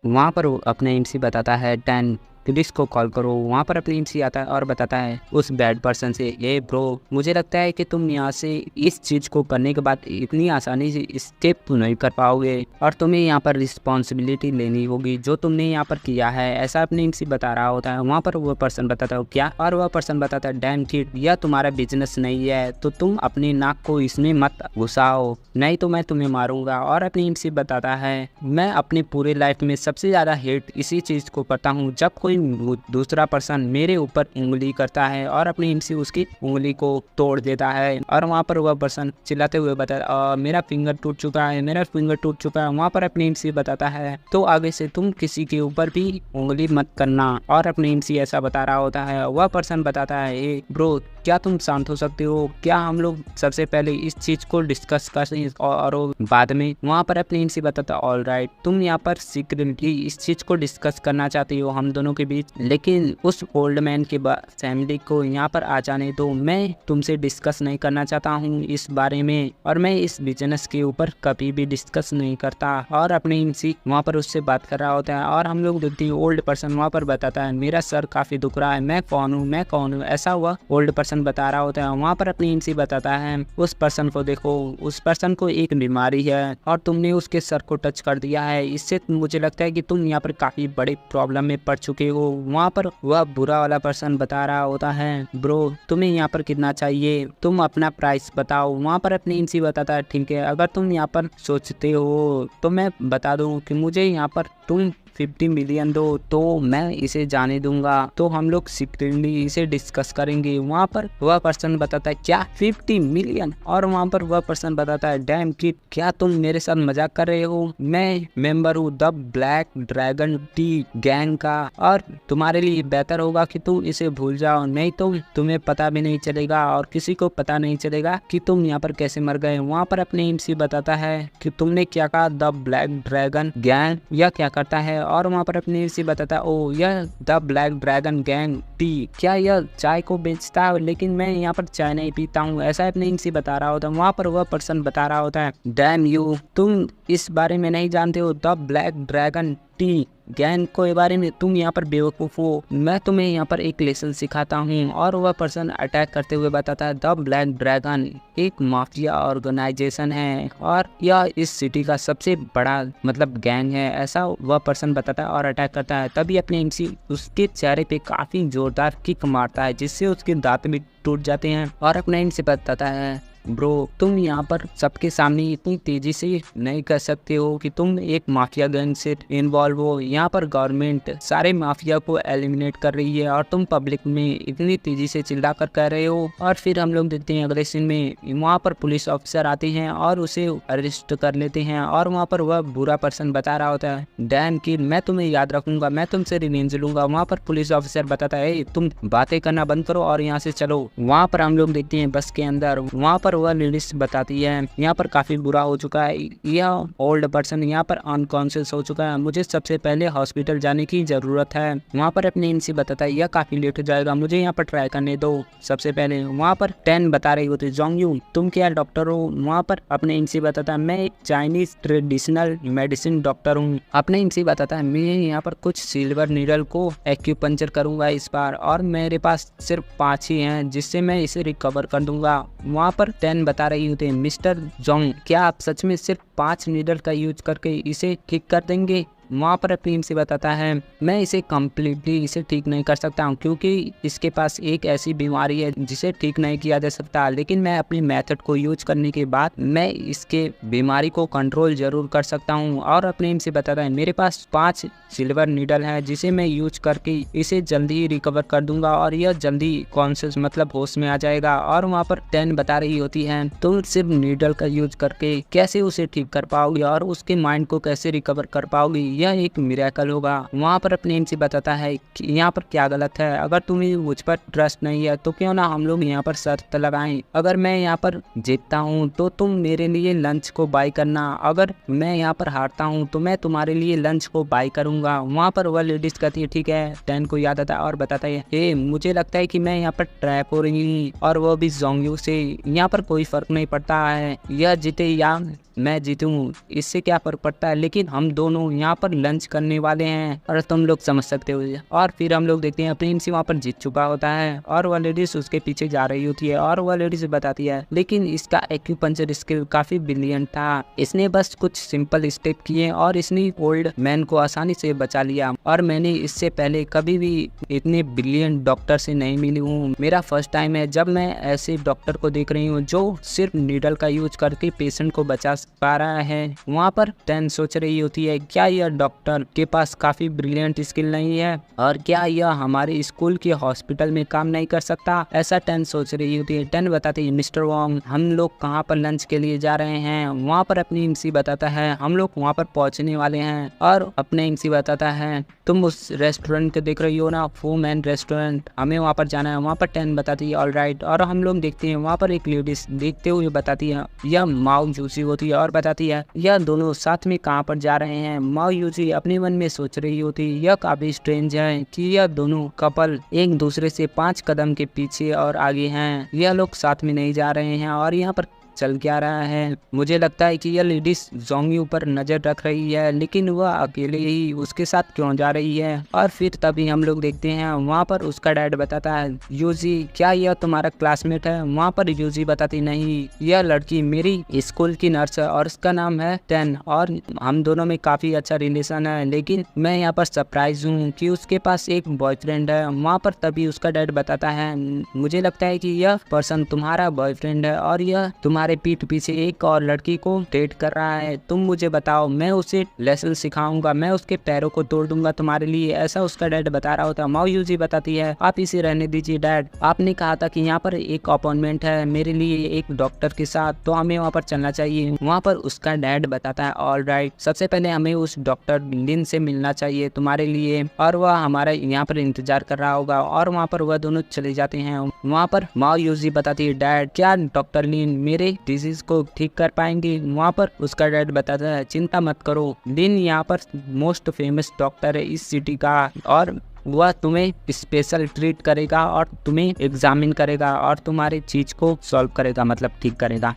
वहाँ पर अपने एमसी बताता है 10 पुलिस को कॉल करो। वहाँ पर अपनी एमसी आता है और बताता है उस बैड पर्सन से ये ब्रो मुझे लगता है कि तुम यहाँ से इस चीज को करने के बाद इतनी आसानी से स्टेप तो नहीं कर पाओगे और तुम्हें यहाँ पर रिस्पॉन्सिबिलिटी लेनी होगी जो तुमने यहाँ पर किया है, ऐसा अपनी एमसी बता रहा होता है। वहाँ पर वह पर्सन बताता है क्या, और वह पर्सन बताता है डैम किड यह तुम्हारा बिजनेस नहीं है तो तुम अपनी नाक को इसमें मत घुसाओ, नहीं तो मैं तुम्हें मारूंगा। और अपनी एमसी बताता है मैं अपने पूरे लाइफ में सबसे ज्यादा हेट इसी चीज को करता हूँ जब कोई दूसरा पर्सन मेरे ऊपर उंगली करता है। और अपनी एमसी उसकी उंगली को तोड़ देता है। और वहाँ पर वह पर्सन चिल्लाते हुए बताता मेरा फिंगर टूट चुका है, मेरा फिंगर टूट चुका है। वहाँ पर अपनी एमसी बताता है तो आगे से तुम किसी के ऊपर भी उंगली मत करना। और अपनी एमसी ऐसा बता रहा होता है। वह पर्सन बताता है ए ब्रो क्या तुम शांत हो सकते हो, क्या हम लोग सबसे पहले इस चीज को डिस्कस करें और बाद में। वहाँ पर अपनी एमसी बताता ऑल राइट तुम यहाँ पर सीक्रेटली इस चीज को डिस्कस करना चाहती हो हम दोनों के बीच, लेकिन उस ओल्ड मैन के फैमिली को यहाँ पर आ जाने दो, मैं तुमसे डिस्कस नहीं करना चाहता हूँ इस बारे में और मैं इस बिजनेस के ऊपर कभी भी डिस्कस नहीं करता। और अपने एमसी वहाँ पर उससे बात कर रहा होता है और हम लोग देखते हैं ओल्ड पर्सन वहाँ पर बताता है मेरा सर काफी दुख रहा है, मैं कौन हूँ मैं कौन हूँ, ऐसा हुआ ओल्ड पर्सन बता रहा होता है। वहाँ पर अपनी एमसी बताता है उस पर्सन को देखो, उस पर्सन को एक बीमारी है और तुमने उसके सर को टच कर दिया है, इससे मुझे लगता है कि तुम यहाँ पर काफी बड़े प्रॉब्लम में पड़ चुके हो। वहाँ पर वह बुरा वाला पर्सन बता रहा होता है ब्रो तुम्हें यहाँ पर कितना चाहिए, तुम अपना प्राइस बताओ। वहाँ पर अपनी एमसी बताता है ठीक है अगर तुम यहाँ पर सोचते हो तो मैं बता दूं कि मुझे यहाँ पर तुम 50 मिलियन दो तो मैं इसे जाने दूंगा, तो हम लोग सीक्रेटली इसे डिस्कस करेंगे। वहाँ पर वह पर्सन बताता है क्या 50 मिलियन। और वहाँ पर वह पर्सन बताता है डैम किड क्या तुम मेरे साथ मजाक कर रहे हो, मैं मेंबर हूँ the black dragon T gang का और तुम्हारे लिए बेहतर होगा कि तुम इसे भूल जाओ, नहीं तो तुम्हें पता भी नहीं चलेगा और किसी को पता नहीं चलेगा कि तुम यहाँ पर कैसे मर गए। वहाँ पर अपने एमसी बताता है कि तुमने क्या कहा द ब्लैक ड्रैगन गैंग यह क्या करता है। और वहाँ पर अपनी एमसी बताता है ओ यह the black dragon gang T क्या यह चाय को बेचता है, लेकिन मैं यहाँ पर चाय नहीं पीता हूँ, ऐसा अपनी एमसी बता रहा होता है। वहाँ पर वह पर्सन बता रहा होता है डैम यू तुम इस बारे में नहीं जानते हो the black dragon T gang के बारे में, तुम यहाँ पर बेवकूफ़ हो, मैं तुम्हें यहाँ पर एक लेसन सिखाता हूँ। और वह पर्सन अटैक करते हुए बताता है द ब्लैक ड्रैगन एक माफिया ऑर्गेनाइजेशन है और यह इस सिटी का सबसे बड़ा मतलब गैंग है, ऐसा वह पर्सन बताता है और अटैक करता है। तभी अपने एमसी उसके चेहरे पे काफ़ी जोरदार किक मारता है जिससे उसके दांत भी टूट जाते हैं। और अपने एमसी बताता है ब्रो तुम यहाँ पर सबके सामने इतनी तेजी से नहीं कर सकते हो कि तुम एक माफिया गैंग से इन्वॉल्व हो, यहाँ पर गवर्नमेंट सारे माफिया को एलिमिनेट कर रही है और तुम पब्लिक में इतनी तेजी से चिल्ला कर कह रहे हो। और फिर हम लोग देखते हैं अगले सीन में वहाँ पर पुलिस ऑफिसर आते हैं और उसे अरेस्ट कर लेते हैं। और वहाँ पर वह बुरा पर्सन बता रहा होता है डैम की मैं तुम्हें याद रखूंगा, मैं तुमसे रिवेंज लूंगा। वहाँ पर पुलिस ऑफिसर बताता है तुम बातें करना बंद करो और यहाँ से चलो। वहाँ पर हम लोग देखते हैं बस के अंदर वहाँ पर और वह लेडीज बताती है यहाँ पर काफी बुरा हो चुका है, यह ओल्ड पर्सन यहाँ पर अनकॉन्शियस हो चुका है, मुझे सबसे पहले हॉस्पिटल जाने की जरूरत है। वहाँ पर अपने इनसे बताता है यह काफी लेट हो जाएगा, मुझे यहाँ पर ट्राई करने दो सबसे पहले। वहाँ पर 10 बता रही होती जोंग तुम क्या डॉक्टर हो? वहाँ पर अपने इनसे बताता है मैं एक चाइनीज ट्रेडिशनल मेडिसिन डॉक्टर हूँ। अपने इनसे बताता है मैं यहाँ पर कुछ सिल्वर नीडल को एक्यूपंक्चर करूंगा इस बार, और मेरे पास सिर्फ 5 ही हैं जिससे मैं इसे रिकवर कर दूंगा। वहाँ पर 10 बता रही होते हैं मिस्टर जोंग क्या आप सच में सिर्फ 5 नीडल का यूज करके इसे ठीक कर देंगे? वहाँ पर अपनी से बताता है मैं इसे कम्प्लीटली इसे ठीक नहीं कर सकता हूँ क्योंकि इसके पास एक ऐसी बीमारी है जिसे ठीक नहीं किया जा सकता, लेकिन मैं अपनी मेथड को यूज करने के बाद मैं इसके बीमारी को कंट्रोल जरूर कर सकता हूँ। और अपने से बताता है मेरे पास 5 सिल्वर नीडल है जिसे मैं यूज करके इसे जल्दी ही रिकवर कर दूंगा और यह जल्दी कॉन्शियस मतलब होश में आ जाएगा। और वहाँ पर 10 बता रही होती है तुम सिर्फ नीडल का यूज करके कैसे उसे ठीक कर पाओगे और उसके माइंड को कैसे रिकवर कर पाओगे, यह एक मिरेकल होगा। वहाँ पर अपने इनसे बताता है कि यहाँ पर क्या गलत है, अगर तुम्हें मुझ पर ट्रस्ट नहीं है तो क्यों ना हम लोग यहाँ पर शर्त लगाएं, अगर मैं यहाँ पर जीतता हूँ तो तुम मेरे लिए लंच को बाय करना, अगर मैं यहाँ पर हारता हूँ तो मैं तुम्हारे लिए लंच को बाय करूंगा। वहाँ पर वह लेडीज कहती है ठीक है। 10 को याद आता है और बताता है मुझे लगता है कि मैं यहाँ पर ट्रैप हो रही हूँ और वो भी जोंग से, यहाँ पर कोई फर्क नहीं पड़ता है यह जीते या मैं जीतूं, इससे क्या फर्क पड़ता है, लेकिन हम दोनों यहाँ पर लंच करने वाले हैं और तुम लोग समझ सकते हो। और फिर हम लोग देखते हैं प्रिंस वहाँ पर जीत चुका होता है और वह लेडीज उसके पीछे जा रही होती है और वह लेडीज बताती है लेकिन इसका एक्यूपंक्चर स्किल काफी ब्रिलियंट था, इसने बस कुछ सिंपल स्टेप किए और इसने ओल्ड मैन को आसानी से बचा लिया और मैंने इससे पहले कभी भी इतने ब्रिलियंट डॉक्टर से नहीं मिली हूँ, मेरा फर्स्ट टाइम है जब मैं ऐसे डॉक्टर को देख रही हूँ जो सिर्फ नीडल का यूज करके पेशेंट को बचा पा रहा है। वहाँ पर 10 सोच रही होती है क्या यह डॉक्टर के पास काफी ब्रिलियंट स्किल नहीं है और क्या यह हमारे स्कूल के हॉस्पिटल में काम नहीं कर सकता, ऐसा 10 सोच रही होती है। 10 बताती है मिस्टर वोंग हम लोग कहाँ पर लंच के लिए जा रहे हैं? वहाँ पर अपनी इमसी बताता है हम लोग वहाँ पर पहुँचने वाले हैं और अपने इमसी बताता है तुम उस रेस्टोरेंट को देख रही हो ना, फू मैन रेस्टोरेंट, हमें वहाँ पर जाना है। वहाँ पर 10 बताती है ऑलराइट और हम लोग देखते हैं वहाँ पर एक लेडीज देखते हुए बताती है यह माओ जूसी होती है और बताती है यह दोनों साथ में कहाँ पर जा रहे हैं। माओ यूजी अपने मन में सोच रही होती यह काफी स्ट्रेंज है कि यह दोनों कपल एक दूसरे से 5 कदम के पीछे और आगे हैं, यह लोग साथ में नहीं जा रहे हैं और यहाँ पर चल क्या रहा है। मुझे लगता है कि यह लेडीज जोंगी ऊपर नजर रख रही है लेकिन वह अकेले ही उसके साथ क्यों जा रही है। और फिर तभी हम लोग देखते हैं वहाँ पर उसका डैड बताता है यूजी क्या यह तुम्हारा क्लासमेट है? वहाँ पर यूजी बताती नहीं यह लड़की मेरी स्कूल की नर्स है और उसका नाम है 10 और हम दोनों में काफी अच्छा रिलेशन है, लेकिन मैं यहाँ पर सरप्राइज हूँ कि उसके पास एक बॉयफ्रेंड है। वहाँ पर तभी उसका डैड बताता है मुझे लगता है कि यह पर्सन तुम्हारा बॉयफ्रेंड है और यह तुम्हारे पीठ पीछे एक और लड़की को डेट कर रहा है, तुम मुझे बताओ मैं उसे लेसन सिखाऊंगा, मैं उसके पैरों को तोड़ दूंगा तुम्हारे लिए, ऐसा उसका डैड बता रहा होता है। माओ यूजी बताती है आप इसे रहने दीजिए डैड, आपने कहा था कि यहाँ पर एक अपॉइंटमेंट है मेरे लिए एक डॉक्टर के साथ तो हमें वहाँ पर चलना चाहिए। वहाँ पर उसका डैड बताता है ऑलराइट सबसे पहले हमें उस डॉक्टर लिन से मिलना चाहिए तुम्हारे लिए और वह हमारा यहाँ पर इंतजार कर रहा होगा और वहाँ पर वह दोनों चले जाते हैं। वहाँ पर माओ यूजी बताती है डैड क्या डॉक्टर लिन मेरे डिजीज को ठीक कर पाएंगे? वहाँ पर उसका डैड बताता है चिंता मत करो, लिन यहाँ पर मोस्ट फेमस डॉक्टर है इस सिटी का और वह तुम्हें स्पेशल ट्रीट करेगा और तुम्हें एग्जामिन करेगा और तुम्हारी चीज को सॉल्व करेगा मतलब ठीक करेगा।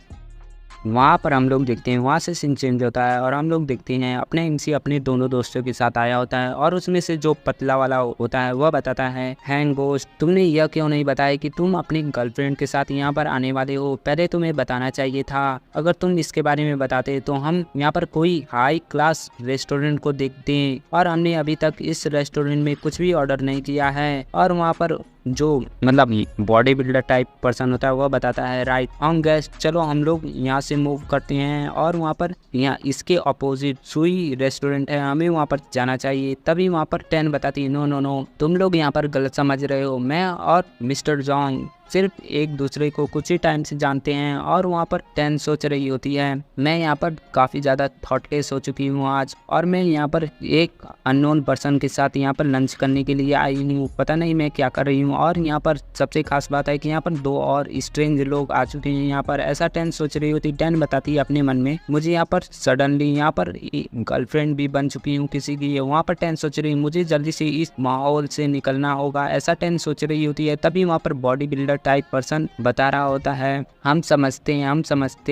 वहाँ पर हम लोग देखते हैं वहाँ से सीन चेंज होता है और हम लोग देखते हैं अपने एमसी अपने दोनों दोस्तों के साथ आया होता है और उसमें से जो पतला वाला होता है वह बताता है हैंग गोस्ट तुमने यह क्यों नहीं बताया कि तुम अपनी गर्लफ्रेंड के साथ यहाँ पर आने वाले हो, पहले तुम्हें बताना चाहिए था, अगर तुम इसके बारे में बताते तो हम यहाँ पर कोई हाई क्लास रेस्टोरेंट को देखते और हमने अभी तक इस रेस्टोरेंट में कुछ भी ऑर्डर नहीं किया है। और वहाँ पर जो मतलब बॉडी बिल्डर टाइप पर्सन होता है वह बताता है राइट हम गेस्ट चलो हम लोग यहाँ से मूव करते हैं और वहाँ पर यहाँ इसके अपोजिट सुई रेस्टोरेंट है हमें वहाँ पर जाना चाहिए। तभी वहाँ पर 10 बताती है नो नो नो तुम लोग यहाँ पर गलत समझ रहे हो, मैं और मिस्टर जॉन्ग सिर्फ एक दूसरे को कुछ ही टाइम से जानते हैं। और वहाँ पर 10 सोच रही होती है मैं यहाँ पर काफ़ी ज़्यादा थॉटलेस हो चुकी हूँ आज, और मैं यहाँ पर एक अननोन पर्सन के साथ यहाँ पर लंच करने के लिए आई हूँ, पता नहीं मैं क्या कर रही हूँ। और यहाँ पर सबसे खास बात है कि यहाँ पर 2 और स्ट्रेंज लोग आ चुके हैं यहाँ पर। ऐसा 10 सोच रही होती, 10 बताती है अपने मन में मुझे यहाँ पर सडनली यहाँ पर गर्लफ्रेंड भी बन चुकी हूँ किसी की। वहाँ पर 10 सोच रही मुझे जल्दी से इस माहौल से निकलना होगा, ऐसा 10 सोच रही होती है। तभी वहाँ पर बॉडी बिल्डर टाइप पर्सन बता रहा होता है हम समझते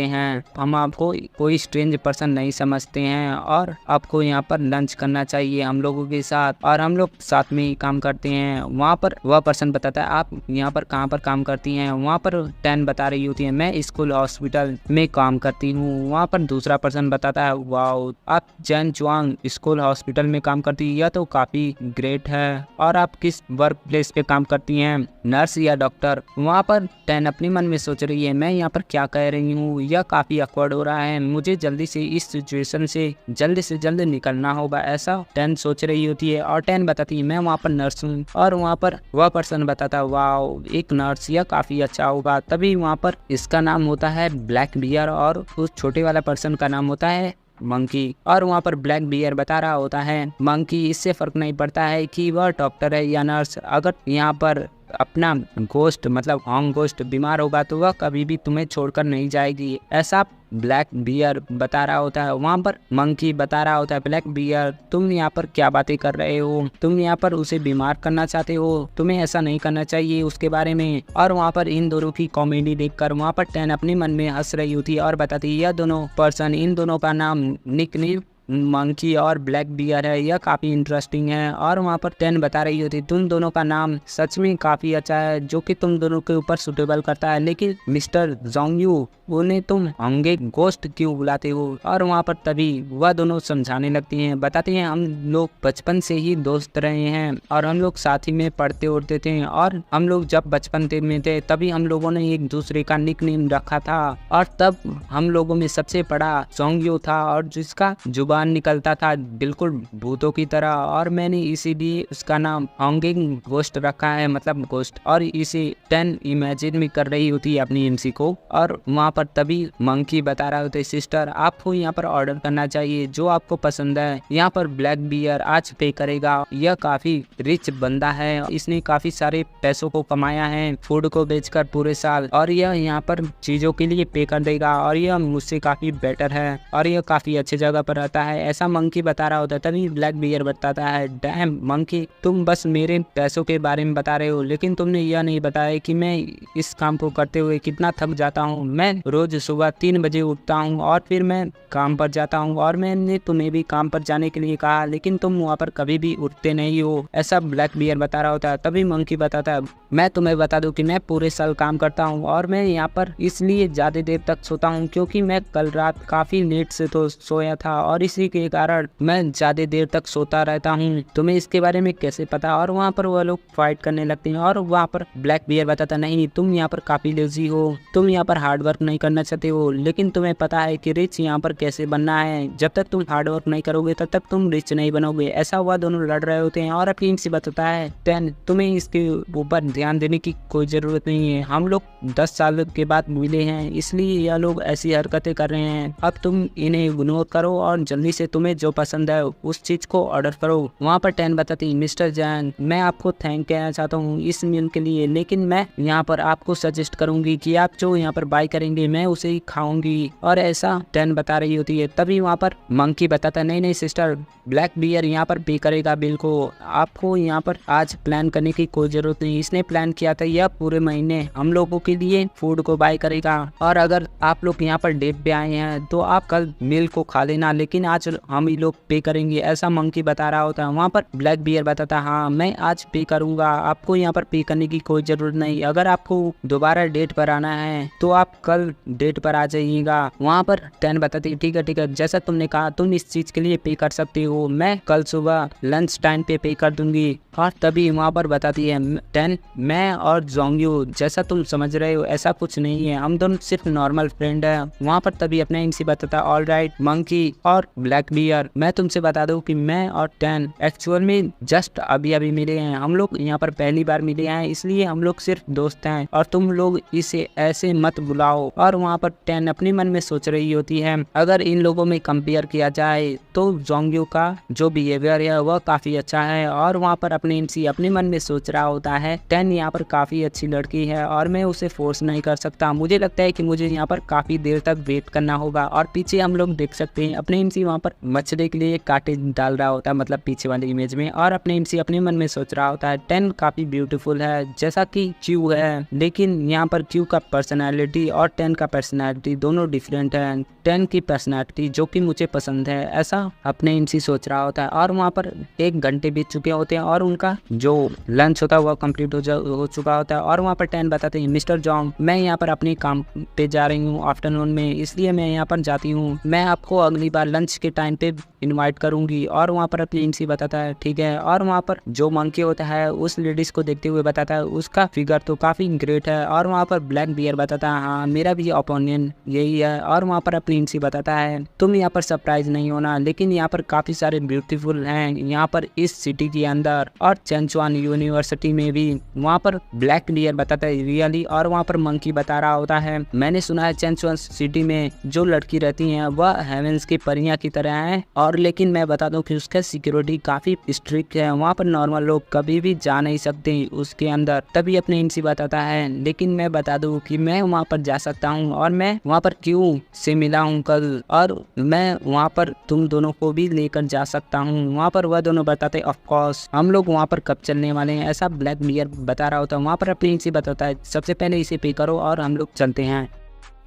हैं हम आपको कोई स्ट्रेंज पर्सन नहीं समझते हैं, और आपको यहाँ पर लंच करना चाहिए हम लोगों के साथ, और हम लोग साथ में ही काम करते हैं। वहाँ पर वह पर्सन बताता है आप यहाँ पर कहाँ पर काम करती हैं। वहाँ पर 10 बता रही होती है मैं स्कूल हॉस्पिटल में काम करती हूँ। वहाँ पर दूसरा पर्सन बताता है वाओ आप जैन चुआंग स्कूल हॉस्पिटल में काम करती है, यह तो काफ़ी ग्रेट है। और आप किस वर्क प्लेस पे काम करती हैं, नर्स या डॉक्टर। वहाँ पर 10 अपने मन में सोच रही है मैं यहाँ पर क्या कह रही हूँ, यह काफ़ी ऑकवर्ड हो रहा है, मुझे जल्दी से इस सिचुएशन से जल्द निकलना होगा, ऐसा 10 सोच रही होती है। और 10 बताती है मैं वहाँ पर नर्स हूँ। और वहाँ पर वह पर्सन बताता है वाओ एक नर्स, यह काफ़ी अच्छा होगा। तभी वहाँ पर इसका नाम होता है ब्लैक बियर और उस छोटे वाला पर्सन का नाम होता है मंकी। और वहाँ पर ब्लैक बियर बता रहा होता है मंकी इससे फर्क नहीं पड़ता है कि वह डॉक्टर है या नर्स, अगर यहाँ पर अपना गोस्ट मतलब हॉन्ग गोस्ट बीमार होगा तो वह कभी भी तुम्हें छोड़कर नहीं जाएगी, ऐसा ब्लैक बियर बता रहा होता है। वहाँ पर मंकी बता रहा होता है ब्लैक बियर तुम यहाँ पर क्या बातें कर रहे हो, तुम यहाँ पर उसे बीमार करना चाहते हो, तुम्हें ऐसा नहीं करना चाहिए उसके बारे में। और वहाँ पर इन दोनों की कॉमेडी देखकर वहाँ पर 10 अपने मन में हंस रही होती है और बताती है यह दोनों पर्सन इन दोनों का नाम निकनेम मंकी और ब्लैक बियर है, यह काफ़ी इंटरेस्टिंग है। और वहाँ पर 10 बता रही होती तुम दोनों का नाम सच में काफ़ी अच्छा है जो कि तुम दोनों के ऊपर सुटेबल करता है, लेकिन मिस्टर जोंगयू उन्हें तुम हंगे गोस्ट क्यों बुलाते हो। और वहाँ पर तभी वह दोनों समझाने लगती हैं, बताती हैं हम लोग बचपन से ही दोस्त रहे हैं और हम लोग साथ ही में पढ़ते उड़ते थे, और हम लोग जब बचपन में थे तभी हम लोगों ने एक दूसरे का निकनेम रखा था, और तब हम लोगों में सबसे बड़ा जोंगयू था और जिसका जुबान निकलता था बिल्कुल भूतों की तरह, और मैंने इसीलिए उसका नाम हॉन्गिंग गोस्ट रखा है, मतलब गोस्ट। और इसे 10 इमेजिन भी कर रही होती है अपनी एमसी को। और वहाँ पर तभी मंकी बता रहा होता है सिस्टर आपको यहाँ पर ऑर्डर करना चाहिए जो आपको पसंद है, यहाँ पर ब्लैक बियर आज पे करेगा, यह काफी रिच बंदा है, इसने काफी सारे पैसों को कमाया है फूड को बेचकर पूरे साल, और यह यहाँ पर चीजों के लिए पे कर देगा, और यह मुझसे काफी बेटर है और यह काफी अच्छी जगह पर रहता है, ऐसा मंकी बता रहा होता है। तभी ब्लैक बियर बताता है डैम मंकी तुम बस मेरे पैसों के बारे में बता रहे हो, लेकिन तुमने यह नहीं बताया कि मैं इस काम को करते हुए कितना थक जाता हूँ। मैं रोज सुबह 3 बजे उठता हूँ और फिर मैं काम पर जाता हूँ, और मैंने तुम्हें भी काम पर जाने के लिए कहा लेकिन तुम वहाँ पर कभी भी उठते नहीं हो, ऐसा ब्लैक बियर बता रहा होता है। तभी मंकी बताता है मैं तुम्हें बता दूं कि मैं पूरे साल काम करता हूँ और मैं यहाँ पर इसलिए ज़्यादा देर तक सोता हूँ क्योंकि मैं कल रात काफ़ी लेट से तो सोया था और इसी के कारण मैं ज़्यादा देर तक सोता रहता हूँ, तुम्हें इसके बारे में कैसे पता। और वहाँ पर वह लोग फाइट करने लगते हैं, और वहाँ पर ब्लैक बियर बताता नहीं तुम यहाँ पर काफ़ी लेजी हो, तुम यहाँ पर हार्ड वर्क नहीं करना चाहते हो, लेकिन तुम्हें पता है कि रिच यहाँ पर कैसे बनना है, जब तक तुम हार्ड वर्क नहीं करोगे तब तक तुम रिच नहीं बनोगे। ऐसा हुआ दोनों लड़ रहे होते हैं और अपनी से बताता है 10 तुम्हें इसके ऊपर ध्यान देने की कोई ज़रूरत नहीं है, हम लोग 10 साल के बाद मिले हैं इसलिए यह लोग ऐसी हरकतें कर रहे हैं, अब तुम इन्हें इग्नोर करो और जल्दी से तुम्हें जो पसंद है उस चीज़ को ऑर्डर करो। वहाँ पर 10 बताती मिस्टर जैन मैं आपको थैंक कहना चाहता हूँ इस मील के लिए, लेकिन मैं यहाँ पर आपको सजेस्ट करूँगी कि आप जो यहाँ पर बाय करेंगे मैं उसे ही खाऊंगी, और ऐसा 10 बता रही होती है। तभी वहाँ पर मंकी बताता नहीं सिस्टर ब्लैक बियर यहाँ पर पे करेगा बिल को, आपको यहाँ पर आज प्लान करने की कोई ज़रूरत नहीं, इसने प्लान किया था यह पूरे महीने हम लोगों के लिए फूड को बाय करेगा, और अगर आप लोग यहाँ पर डेट पे आए हैं तो आप कल मील को खा लेना, लेकिन आज हम ही लोग पे करेंगे, ऐसा मंकी बता रहा होता है। वहाँ पर ब्लैक बियर बताता हाँ मैं आज पे करूँगा, आपको यहाँ पर पे करने की कोई ज़रूरत नहीं, अगर आपको दोबारा डेट पर आना है तो आप कल डेट पर आ जाइएगा। वहाँ पर 10 बताती ठीक है जैसा तुमने कहा तुम इस चीज़ के लिए पे कर सकते हो, मैं कल सुबह लंच टाइम पे कर दूंगी। और तभी वहाँ पर बताती है 10 मैं और जोंगयू जैसा तुम समझ रहे हो ऐसा कुछ नहीं है, हम दोनों सिर्फ नॉर्मल फ्रेंड है। वहाँ पर तभी अपने इनसे बताता ऑल राइट मंकी और ब्लैक बियर, मैं तुमसे बता दूं कि मैं और टैन एक्चुअल में जस्ट अभी अभी मिले हैं। हम लोग यहाँ पर पहली बार मिले हैं, इसलिए हम लोग सिर्फ दोस्त हैं और तुम लोग इसे ऐसे मत बुलाओ। और वहाँ पर टैन अपने मन में सोच रही होती है, अगर इन लोगों में कंपेयर किया जाए तो जोंग्यू का जो बिहेवियर है वह काफी अच्छा है। और वहाँ पर अपने इनसी अपने मन में सोच रहा होता है, टैन यहाँ पर काफी अच्छी लड़की है और मैं उसे फोर्स नहीं कर सकता। मुझे लगता है कि मुझे यहाँ पर काफी देर तक वेट करना होगा। और पीछे हम लोग देख सकते हैं अपने इनसी वहाँ पर मछली के लिए कांटे डाल रहा होता है, मतलब पीछे वाली इमेज में। और अपने इनसी अपने मन में सोच रहा होता है, टैन काफी ब्यूटीफुल है जैसा कि क्यू है, लेकिन यहाँ पर क्यू का पर्सनैलिटी और टैन का पर्सनैलिटी दोनों डिफरेंट है। टैन की पर्सनैलिटी जो कि मुझे पसंद है, ऐसा अपने इनसी सोच रहा होता है। और वहाँ पर 1 घंटे बीत चुके होते हैं और उनका जो लंच होता है वह कंप्लीट हो चुका होता है। और वहाँ पर टैन बताते हैं, मिस्टर जॉन्ग मैं यहाँ पर अपने काम पे जा रही हूँ आफ्टरनून में, इसलिए मैं यहाँ पर जाती हूँ। मैं आपको अगली बार लंच के टाइम पे इनवाइट करूंगी। और वहाँ पर अपनी इनसी बताता है ठीक है। और वहाँ पर जो मंकी होता है उस लेडीज को देखते हुए बताता है, उसका फिगर तो काफी ग्रेट है। और वहाँ पर ब्लैक बियर बताता है, हाँ मेरा भी ओपिनियन यही है। और वहाँ पर अपनी इनसी बताता है, तुम यहाँ पर सरप्राइज नहीं होना, लेकिन यहाँ पर काफी सारे ब्यूटीफुल हैं यहाँ पर इस सिटी के अंदर और चेंचुआन यूनिवर्सिटी में भी। वहाँ पर ब्लैक बियर बताता है रियली। और वहाँ पर मंकी बता रहा होता है, मैंने सुना है चेंचुआन सिटी में जो लड़की रहती हैं वह हेवेंस की परियां की तरह हैं। और लेकिन मैं बता दूं कि उसका सिक्योरिटी काफी स्ट्रिक्ट है, वहाँ पर नॉर्मल लोग कभी भी जा नहीं सकते उसके अंदर। तभी अपने इनसी बताता है, लेकिन मैं बता दूं कि मैं वहाँ पर जा सकता हूँ और मैं वहाँ पर क्यों से मिला हूँ कल, और मैं वहाँ पर तुम दोनों को भी लेकर जा सकता हूँ। वहाँ पर वह दोनों बताते ऑफ कोर्स हम लोग वहाँ पर कब चलने वाले हैं, ऐसा ब्लैक बियर बता रहा होता है। वहाँ पर अपने इनसी बताता है, सबसे पहले इसे पे करो और हम लोग चलते हैं।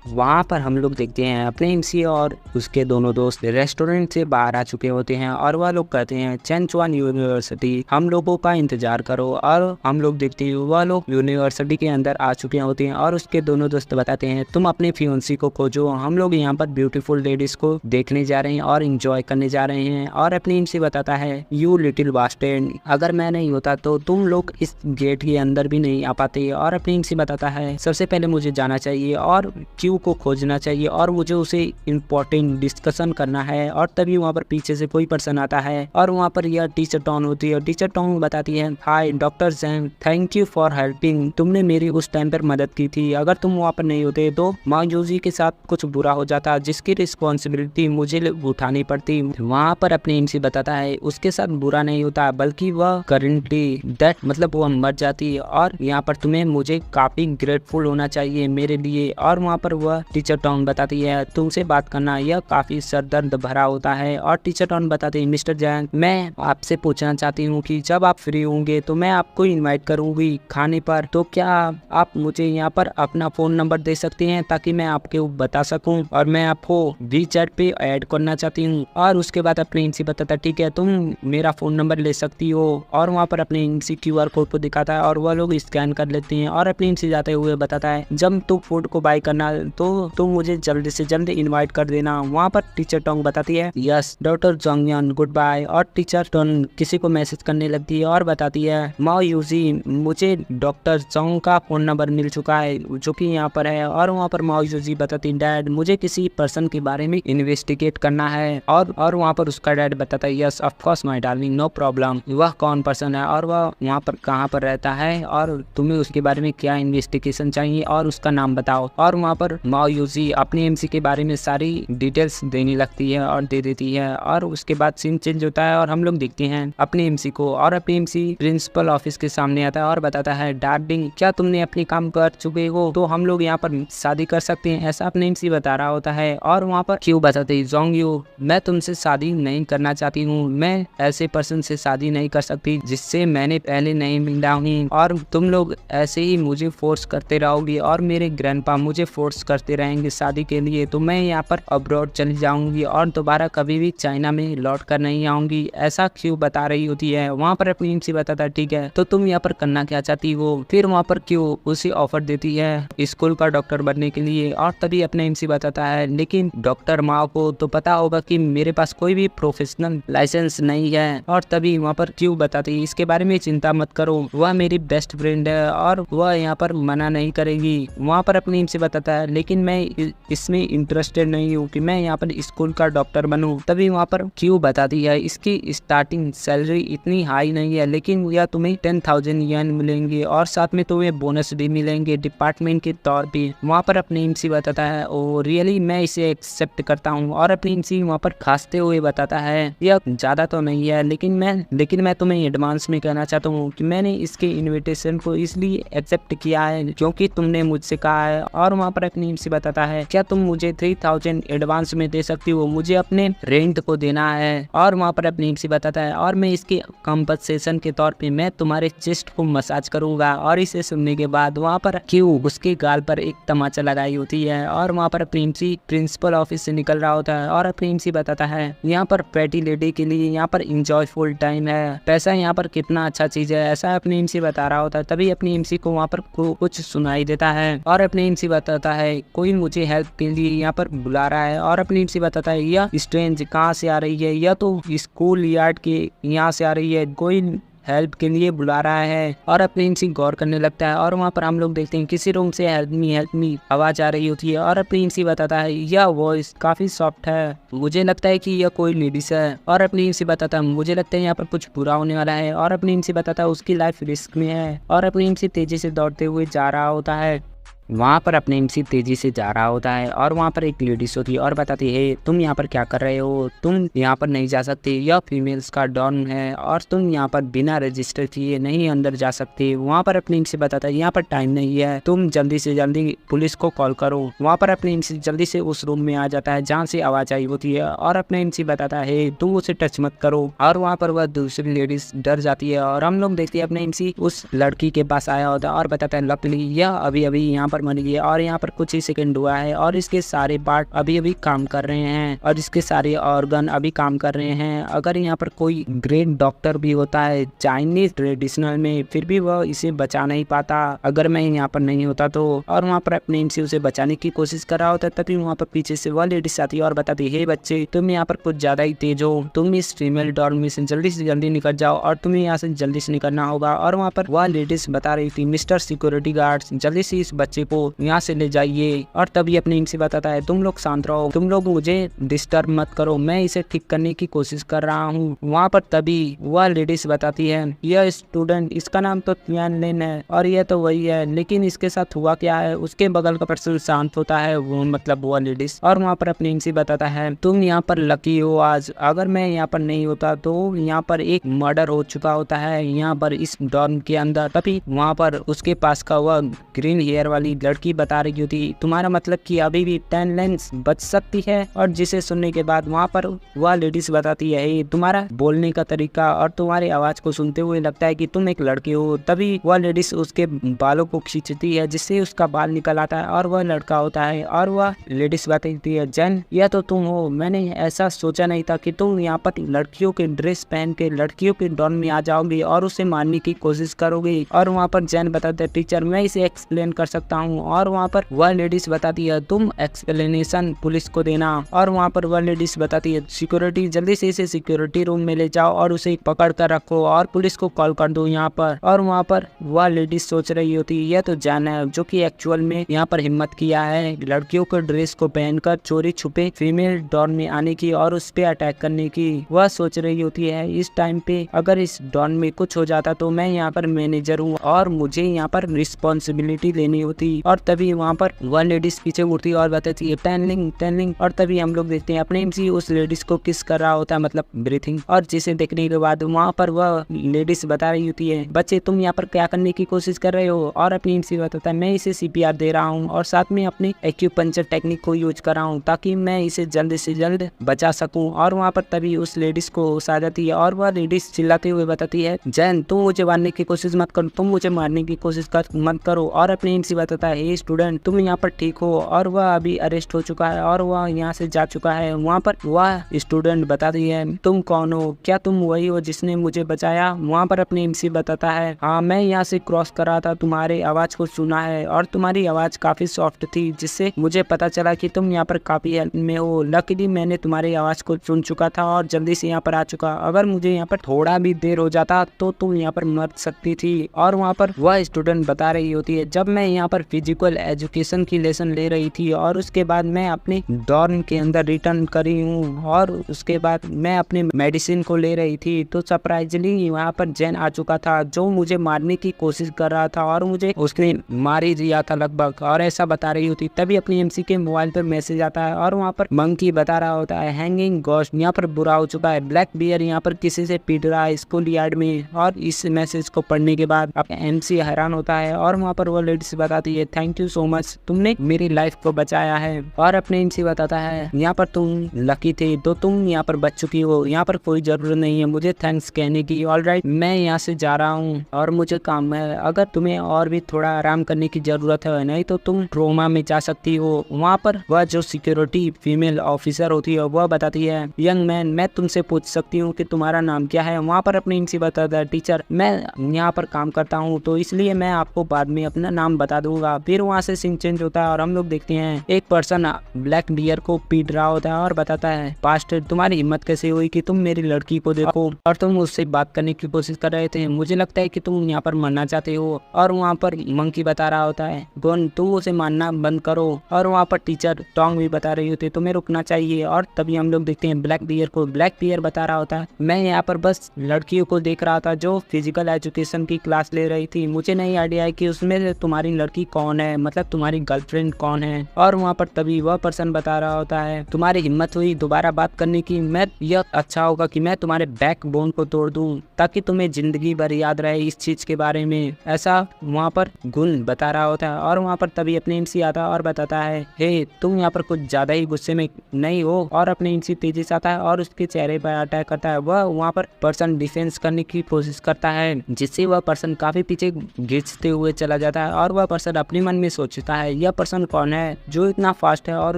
वहाँ पर हम लोग देखते हैं अपने इनसी और उसके दोनों दोस्त रेस्टोरेंट से बाहर आ चुके होते हैं और वह लोग कहते हैं चेंचुआन यूनिवर्सिटी हम लोगों का इंतजार करो। और हम लोग देखते हैं वह लोग यूनिवर्सिटी के अंदर आ चुके होते हैं और उसके दोनों दोस्त बताते हैं, तुम अपने फियोंसी को खोजो, हम लोग यहाँ पर ब्यूटीफुल लेडीज को देखने जा रहे हैं और इंजॉय करने जा रहे हैं। और अपने इनसी बताता है, यू लिटिल बास्टर्ड, अगर मैं नहीं होता तो तुम लोग इस गेट के अंदर भी नहीं आ पाते। और अपने इनसी बताता है, सबसे पहले मुझे जाना चाहिए और को खोजना चाहिए और मुझे उसे इम्पोर्टेंट डिस्कशन करना है। और तभी वहाँ पर पीछे से कोई पर्सन आता है और वहाँ पर यह टीचर टॉन होती है। टीचर टॉन बताती है, hi doctor Jang, thank you for helping, तुमने मेरी उस टाइम पर मदद की थी, अगर तुम वहाँ पर नहीं होते तो मांगजूजी के साथ कुछ बुरा हो जाता जिसकी रिस्पॉन्सिबिलिटी मुझे उठानी पड़ती। वहाँ पर अपने इनसे बताता है, उसके साथ बुरा नहीं होता बल्कि वह करेंटली दैट मतलब वह मर जाती है और यहाँ पर तुम्हें मुझे काफी ग्रेटफुल होना चाहिए मेरे लिए। और वहाँ पर वह टीचर टॉन बताती है, तुमसे बात करना यह काफी सरदर्द भरा होता है। और टीचर टॉन बताती है, मिस्टर जैंग मैं आपसे पूछना चाहती हूँ कि जब आप फ्री होंगे तो मैं आपको इनवाइट करूंगी खाने पर, तो क्या आप मुझे यहाँ पर अपना फोन नंबर दे सकते हैं ताकि मैं आपको बता सकूं और मैं आपको वीचैट पे ऐड करना चाहती हूँ। और उसके बाद अपने इनसी बताता है, ठीक है तुम मेरा फोन नंबर ले सकती हो। और वहाँ पर अपने इनसी QR कोड को दिखाता है और वह लोग स्कैन कर लेते हैं। और अपने इनसी जाते हुए बताता है, जब तुम फूड को बाय करना तो तुम मुझे जल्दी से जल्दी इनवाइट कर देना। वहाँ पर टीचर टोंग बताती है, यस डॉक्टर जोंगयान गुड बाय। और टीचर टोंग किसी को मैसेज करने लगती है और बताती है, माओ यूजी मुझे डॉक्टर जोंग का फोन नंबर मिल चुका है जो कि यहाँ पर है। और वहाँ पर माओ यूजी बताती, डैड मुझे किसी पर्सन के बारे में इन्वेस्टिगेट करना है। और वहाँ पर उसका डैड बताता है, yes of course my darling no problem, वह कौन पर्सन है और वह वहाँ पर कहाँ पर रहता है और तुम्हें उसके बारे में क्या इन्वेस्टिगेशन चाहिए और उसका नाम बताओ। और वहाँ पर माओ यूजी अपने एमसी के बारे में सारी डिटेल्स देने लगती है और दे देती है। और उसके बाद सीन चेंज होता है और हम लोग देखते हैं अपने एमसी को और अपने एमसी प्रिंसिपल ऑफिस के सामने आता है और बताता है, डार्लिंग क्या तुमने अपनी काम कर चुके हो तो हम लोग यहाँ पर शादी कर सकते हैं, ऐसा अपने एमसी बता रहा होता है। और वहाँ पर क्यों बताते हैं, जोंगयू मैं तुमसे शादी नहीं करना चाहती हूँ, मैं ऐसे पर्सन से शादी नहीं कर सकती जिससे मैंने पहले नहीं मिला हूँ और तुम लोग ऐसे ही मुझे फोर्स करते रहोगी और मेरे ग्रैंडपा मुझे फोर्स करते रहेंगे शादी के लिए, तो मैं यहाँ पर अब्रॉड चली जाऊंगी और दोबारा कभी भी चाइना में लौट कर नहीं आऊंगी, ऐसा क्यों बता रही होती है। वहाँ पर अपनी एमसी बताता है, ठीक है तो तुम यहाँ पर करना क्या चाहती हो। फिर वहाँ पर क्यों उसे ऑफर देती है स्कूल का डॉक्टर बनने के लिए। और तभी अपने एमसी बताता है, लेकिन डॉक्टर माओ को तो पता होगा कि मेरे पास कोई भी प्रोफेशनल लाइसेंस नहीं है। और तभी वहाँ पर क्यों बताती है, इसके बारे में चिंता मत करो, वह मेरी बेस्ट फ्रेंड है और वह यहाँ पर मना नहीं करेगी। वहाँ पर अपनी एमसी बताता है, लेकिन मैं इसमें इंटरेस्टेड नहीं हूँ कि मैं यहाँ पर स्कूल का डॉक्टर बनूँ। तभी वहाँ पर क्यू बताती है इसकी स्टार्टिंग सैलरी इतनी हाई नहीं है, लेकिन यह तुम्हें 10,000 येन मिलेंगे और साथ में तुम्हें बोनस भी मिलेंगे डिपार्टमेंट के तौर पे। वहाँ पर अपने एमसी बताता है ओ रियली मैं इसे एक्सेप्ट करता हूँ। और अपने एमसी वहाँ पर खांसते हुए बताता है यह ज़्यादा तो नहीं है, लेकिन मैं तुम्हें एडवांस में कहना चाहता हूँ कि मैंने इसके इन्विटेशन को इसलिए एक्सेप्ट किया है क्योंकि तुमने मुझसे कहा है। और वहाँ पर अपनी एमसी बताता है क्या तुम मुझे 3,000 एडवांस में दे सकती हो, मुझे अपने रेंट को देना है। और वहाँ पर अपनी एमसी बताता है और मैं इसके कंपनसेशन के तौर पे मैं तुम्हारे चेस्ट को मसाज करूंगा। और इसे सुनने के बाद वहाँ पर क्यू उसके गाल पर एक तमाचा लगाई होती है और वहाँ पर अपनी एमसी प्रिंसिपल ऑफिस से निकल रहा होता है। और अपनी एमसी बताता है यहाँ पर पैटी लेडी के लिए यहाँ पर इंजॉयफुल टाइम है, पैसा यहाँ पर कितना अच्छा चीज है, ऐसा अपनी एमसी बता रहा होता है। तभी अपनी एमसी को वहाँ पर कुछ सुनाई देता है और अपनी एमसी बताता है कोई मुझे हेल्प के लिए यहाँ पर बुला रहा है। और अपनी एमसी बताता है यह स्ट्रेंज कहाँ से आ रही है, यह तो स्कूल यार्ड के यहाँ से आ रही है, कोई हेल्प के लिए बुला रहा है। और अपनी एमसी गौर करने लगता है और वहाँ पर हम लोग देखते हैं किसी रूम से हेल्प मी आवाज आ रही होती है। और अपनी एमसी बताता है यह वॉइस काफी सॉफ्ट है, मुझे लगता है कि यह कोई लेडीज है। और अपनी एमसी बताता है मुझे लगता है यहाँ पर कुछ बुरा होने वाला है। और अपनी एमसी बताता है उसकी लाइफ रिस्क में है। और अपनी एमसी तेजी से दौड़ते हुए जा रहा होता है। वहाँ पर अपने एमसी तेजी से जा रहा होता है और वहाँ पर एक लेडीज होती है और बताती है तुम यहाँ पर क्या कर रहे हो, तुम यहाँ पर नहीं जा सकते, यह फीमेल्स का डॉन है और तुम यहाँ पर बिना रजिस्टर किए नहीं अंदर जा सकते। वहाँ पर अपने एमसी बताता है यहाँ पर टाइम नहीं है, तुम जल्दी से जल्दी पुलिस को कॉल करो। वहाँ पर अपने एमसी जल्दी से उस रूम में आ जाता है जहाँ से आवाज आई होती है और अपने एमसी बताता है तुम उसे टच मत करो। और वहाँ पर वह दूसरी लेडीज डर जाती है और हम लोग देखते हैं अपने एमसी उस लड़की के पास आया होता है और बताता है लकली यह अभी अभी यहाँ पर मर गई है और यहाँ पर कुछ ही सेकंड हुआ है और इसके सारे पार्ट अभी अभी काम कर रहे हैं और इसके सारे ऑर्गन अभी काम कर रहे हैं। अगर यहाँ पर कोई ग्रेट डॉक्टर भी होता है चाइनीज ट्रेडिशनल में, फिर भी वह इसे बचा नहीं पाता अगर मैं यहाँ पर नहीं होता तो। और वहाँ पर अपने एमसी उसे बचाने की कोशिश कर रहा होता है। तभी वहाँ पर पीछे से वह लेडीज आती है और बताती है बच्चे तुम यहाँ पर कुछ ज्यादा ही तेज हो, तुम इस फीमेल डॉन में से जल्दी निकल जाओ और तुम्हें यहाँ से जल्दी से निकलना होगा। और वहाँ पर वह लेडीज बता रही थी मिस्टर सिक्योरिटी गार्ड जल्दी से इस बच्चे को यहाँ से ले जाइए। और तभी अपने एमसी बताता है तुम लोग शांत रहो, तुम लोग मुझे डिस्टर्ब मत करो, मैं इसे ठीक करने की कोशिश कर रहा हूँ। वहाँ पर तभी वह लेडीज बताती है यह स्टूडेंट इसका नाम तो तियान लिन है और यह तो वही है, लेकिन इसके साथ हुआ क्या है। उसके बगल का पर्सन शांत होता है वो मतलब वह लेडीज। और वहाँ पर अपने एमसी बताता है तुम यहाँ पर लकी हो आज, अगर मैं यहाँ पर नहीं होता तो यहाँ पर एक मर्डर हो चुका होता है यहाँ पर इस डॉन के अंदर। तभी वहाँ पर उसके पास का वह ग्रीन हेयर वाली लड़की बता रही होती तुम्हारा मतलब कि अभी भी 10 लेंस बच सकती है। और जिसे सुनने के बाद वहाँ पर वह लेडीज बताती है तुम्हारा बोलने का तरीका और तुम्हारी आवाज को सुनते हुए लगता है कि तुम एक लड़की हो। तभी वह लेडीज उसके बालों को खींचती है जिससे उसका बाल निकल आता है और वह लड़का होता है। और वह लेडीज बताती है जैन यह तो तुम हो, मैंने ऐसा सोचा नहीं था कि तुम यहाँ पर लड़कियों के ड्रेस पहन के लड़कियों के डॉन में आ जाओगे और उसे मारने की कोशिश करोगे। और वहाँ पर जैन बताते हैं टीचर मैं इसे एक्सप्लेन कर सकता हूँ। और वहाँ पर वह लेडीज बताती है तुम एक्सप्लेनेशन पुलिस को देना। और वहाँ पर वह लेडीज बताती है सिक्योरिटी जल्दी से इसे सिक्योरिटी रूम में ले जाओ और उसे पकड़ कर रखो और पुलिस को कॉल कर दो यहाँ पर। और वहाँ पर वह लेडीज सोच रही होती है यह तो जैन है जो कि एक्चुअल में यहाँ पर हिम्मत किया है लड़कियों के ड्रेस को पहनकर चोरी छुपे फीमेल डॉन में आने की और उस पे अटैक करने की। वह सोच रही होती है इस टाइम पे अगर इस डॉन में कुछ हो जाता तो मैं यहाँ पर मैनेजर हूँ और मुझे यहाँ पर रिस्पॉन्सिबिलिटी लेनी होती। और तभी वहाँ पर वह लेडीज पीछे उड़ती और बताती है टैनलिंग। और तभी हम लोग देखते हैं अपने एमसी उस लेडीज को किस कर रहा होता है मतलब ब्रीथिंग। और जिसे देखने के बाद वहाँ पर वह लेडीज बता रही होती है बच्चे तुम यहाँ पर क्या करने की कोशिश कर रहे हो। और अपनी एमसी बताता है मैं इसे सीपीआर दे रहा हूँ और साथ में अपनी एक्यूपंक्चर टेक्निक को यूज कर रहा हूँ ताकि मैं इसे जल्द से जल्द बचा सकूँ। और वहाँ पर तभी उस लेडीज को होश आ जाती है और वह लेडीज चिल्लाते हुए बताती है जैन तुम मुझे मारने की कोशिश मत करो, तुम मुझे मारने की कोशिश मत करो। और अपनी एमसी बताता है स्टूडेंट तुम यहाँ पर ठीक हो। और वह अभी अरेस्ट हो चुका है और वह यहाँ से जा चुका है। वहाँ पर वह स्टूडेंट बताती है तुम कौन हो, क्या तुम वही हो जिसने मुझे बचाया। वहाँ पर अपनी एमसी बताता है हाँ मैं यहाँ से क्रॉस कर रहा था, तुम्हारी आवाज को सुना है और तुम्हारी आवाज काफी सॉफ्ट थी जिससे मुझे पता चला कि तुम यहाँ पर काफी हेल्प में हो। लकीली मैंने तुम्हारी आवाज को सुन चुका था और जल्दी से यहाँ पर आ चुका, अगर मुझे यहाँ पर थोड़ा भी देर हो जाता तो तुम यहाँ पर मर सकती थी। और वहाँ पर वह स्टूडेंट बता रही होती है जब मैं यहाँ पर फिजिकल एजुकेशन की लेसन ले रही थी और उसके बाद मैं अपने डॉर्म के अंदर रिटर्न करी हूँ और उसके बाद मैं अपने मेडिसिन को ले रही थी तो सरप्राइजली वहाँ पर जैन आ चुका था जो मुझे मारने की कोशिश कर रहा था और मुझे उसने मार ही दिया था लगभग और ऐसा बता रही होती। तभी अपनी एमसी के मोबाइल पर मैसेज आता है और वहाँ पर मंकी बता रहा होता है हैंगिंग घोस्ट यहाँ पर बुरा हो चुका है, ब्लैक बियर यहाँ पर किसी से पीट रहा है स्कूल यार्ड में। और इस मैसेज को पढ़ने के बाद एमसी हैरान होता है और वहाँ पर वो लेडीज बताती है थैंक यू सो मच, तुमने मेरी लाइफ को बचाया है। और अपने एमसी बताता है यहाँ पर तुम लकी थे तो तुम यहाँ पर बच चुकी हो, यहाँ पर कोई जरूरत नहीं है मुझे थैंक्स कहने की। ऑलराइट मैं यहाँ से जा रहा हूँ और मुझे काम है, अगर तुम्हें और भी थोड़ा आराम करने की जरूरत है नहीं तो तुम ट्रोमा में जा सकती हो। वहाँ पर वह जो सिक्योरिटी फीमेल ऑफिसर होती है वह बताती है यंग मैन मैं तुमसे पूछ सकती हूँ कि तुम्हारा नाम क्या है। वहाँ पर अपनी एमसी बताता है टीचर मैं यहाँ पर काम करता हूँ तो इसलिए मैं आपको बाद में अपना नाम बता दूंगा। फिर वहाँ से सीन चेंज होता है और हम लोग देखते हैं एक पर्सन ब्लैक डियर को पीट रहा होता है और बताता है पास्ट तुम्हारी हिम्मत कैसे हुई कि तुम मेरी लड़की को देखो और तुम उससे बात करने की कोशिश कर रहे थे, मुझे लगता है कि तुम यहाँ पर मरना चाहते हो। और वहाँ पर मंकी बता रहा होता है गोन तुम उसे मारना बंद करो। और वहाँ पर टीचर टोंग भी बता रही होती है तुम्हें रुकना चाहिए। और तभी हम लोग देखते हैं ब्लैक बियर को, ब्लैक बियर बता रहा होता है मैं यहाँ पर बस लड़कियों को देख रहा था जो फिजिकल एजुकेशन की क्लास ले रही थी, मुझे नहीं आइडिया है कि उसमें से तुम्हारी लड़की कौन है, मतलब तुम्हारी गर्लफ्रेंड कौन है। और वहाँ पर तभी वह पर्सन बता रहा होता है तुम्हारी हिम्मत हुई दोबारा बात करने की, मैं यह अच्छा होगा कि मैं तुम्हारे बैक बोन को तोड़ दूं ताकि तुम्हें जिंदगी भर याद रहे इस चीज के बारे में, ऐसा वहाँ पर गुण बता रहा होता है। और वहाँ पर तभी अपने एमसी आता है और बताता है हे तुम यहाँ पर कुछ ज्यादा ही गुस्से में नहीं हो। और अपने एमसी तेजी से आता है और उसके चेहरे पर अटैक करता है। वह वहाँ पर पर्सन डिफेंस करने की कोशिश करता है जिससे वह पर्सन काफी पीछे घिसते हुए चला जाता है। और वह पर्सन अपने मन में सोचता है यह पर्सन कौन है जो इतना फास्ट है और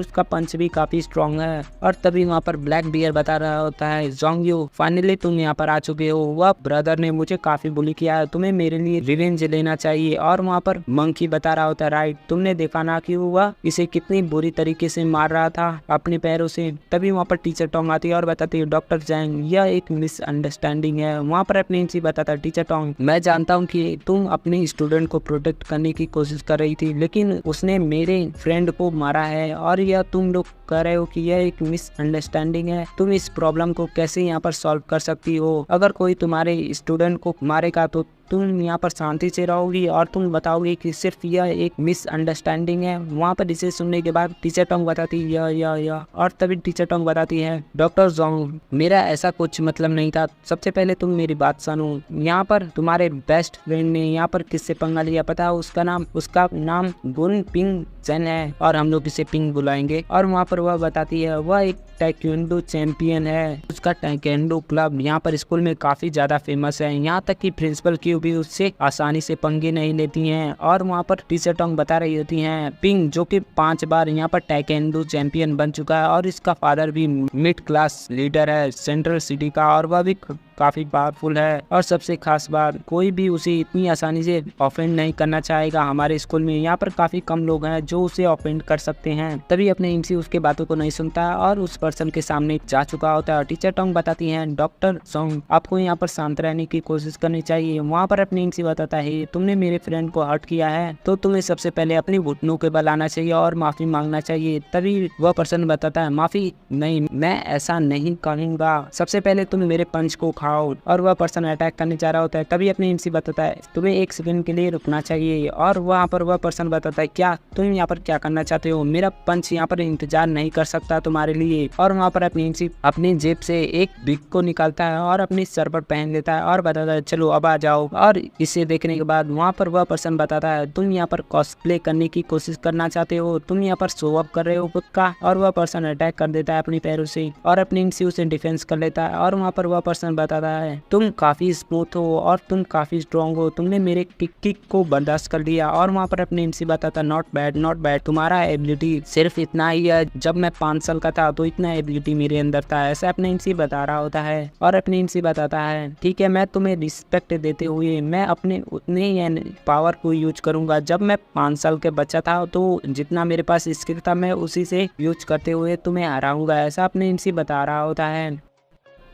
उसका पंच भी काफी स्ट्रॉन्ग है। और तभी वहाँ पर ब्लैक बियर बता रहा होता है जोंग यू फाइनली तुम यहाँ पर आ चुके हो, वह ब्रदर ने मुझे काफी बुली किया है, तुम्हें मेरे लिए रिवेंज लेना चाहिए। और वहाँ पर मंकी बता रहा होता है राइट तुमने देखा ना कि वह इसे कितनी बुरी तरीके से मार रहा था अपने पैरों से। तभी वहाँ पर टीचर टोंग आती है और बताती है डॉक्टर जैंग यह एक मिसअंडरस्टैंडिंग है। वहाँ पर अपने एमसी बताता है टीचर टोंग मैं जानता हूँ कि तुम अपने स्टूडेंट को प्रोटेक्ट करने की कोशिश कर रही थी लेकिन उसने मेरे फ्रेंड को मारा है और यह तुम लोग कह रहे हो कि यह एक मिसअंडरस्टैंडिंग है, तुम इस प्रॉब्लम को कैसे यहाँ पर सॉल्व कर सकती हो। अगर कोई तुम्हारे स्टूडेंट को मारेगा तो तुम यहाँ पर शांति से रहोगी और तुम बताओगी कि सिर्फ यह एक मिसअंडरस्टैंडिंग है। वहाँ पर इसे सुनने के बाद टीचर टोंग बताती है या और तभी टीचर टोंग बताती है डॉक्टर जोंग मेरा ऐसा कुछ मतलब नहीं था, सबसे पहले तुम मेरी बात सुनो। यहाँ पर तुम्हारे बेस्ट फ्रेंड ने यहाँ पर किससे पंगा लिया पता है, उसका नाम गुन पिंग जैन है और हम लोग इसे पिंग बुलाएंगे। और वहाँ पर वह बताती है वह एक टाइक्वांडो चैंपियन है, उसका टाइक्वांडो क्लब यहाँ पर स्कूल में काफी ज्यादा फेमस है, यहाँ तक कि प्रिंसिपल की भी उससे आसानी से पंगे नहीं लेती हैं। और वहाँ पर टीचर टोंग बता रही होती हैं पिंग जो कि 5 बार यहाँ पर टाइक्वांडो चैंपियन बन चुका है और इसका फादर भी मिड क्लास लीडर है सेंट्रल सिटी का और वह भी काफी पावरफुल है। और सबसे खास बात कोई भी उसे इतनी आसानी से ऑफेंड नहीं करना चाहेगा। हमारे स्कूल में यहाँ पर काफी कम लोग हैं जो उसे ऑफेंड कर सकते हैं। तभी अपने एमसी उसके बातों को नहीं सुनता और उस पर्सन के सामने जा चुका होता है। टीचर टोंग बताती हैं डॉक्टर जोंग आपको यहाँ पर शांत रहने की कोशिश करनी चाहिए। वहाँ पर अपने एमसी बताता है तुमने मेरे फ्रेंड को हर्ट किया है तो तुम्हें सबसे पहले अपनी घुटनों के बल आना चाहिए और माफी मांगना चाहिए। तभी वह पर्सन बताता है माफी नहीं, मैं ऐसा नहीं करूंगा, सबसे पहले तुम मेरे पंच को खाओ। और वह पर्सन अटैक करने जा रहा होता है। तभी अपने एमसी बताता है तुम्हें 1 सेकंड के लिए रुकना चाहिए। और वहाँ पर वह पर्सन बताता है क्या तुम यहाँ पर क्या करना चाहते हो, मेरा पंच यहाँ पर इंतजार नहीं कर सकता तुम्हारे लिए। और वहाँ पर अपने एमसी अपनी जेब से एक बिग को निकालता है और अपनी सर पर पहन लेता है और बताता है चलो अब आ जाओ। और इसे देखने के बाद वहाँ पर वह पर्सन बताता है तुम यहाँ पर कॉस्प्ले करने की कोशिश करना चाहते हो, तुम यहाँ पर शो अप कर रहे हो खुद का। और वह पर्सन अटैक कर देता है अपनी पैरों से और अपने एमसी उसे डिफेंस कर लेता है। और वहाँ पर वह पर्सन बताता है तुम काफी स्मूथ हो और तुम काफी स्ट्रॉन्ग हो, तुमने मेरे किक को बर्दाश्त कर लिया। और वहाँ पर अपने एमसी बताता नॉट बैड, तुम्हारा एबिलिटी सिर्फ इतना ही है, जब मैं 5 साल का था तो इतना एबिलिटी मेरे अंदर था, ऐसा अपने एमसी बता रहा होता है। और अपने एमसी बताता है ठीक है मैं तुम्हें रिस्पेक्ट देते हुए मैं अपने उतने ही पावर को यूज करूंगा, जब मैं 5 साल के बच्चा था तो जितना मेरे पास स्किल था मैं उसी से यूज करते हुए तुम्हें हराऊंगा, ऐसा अपने एमसी बता रहा होता है।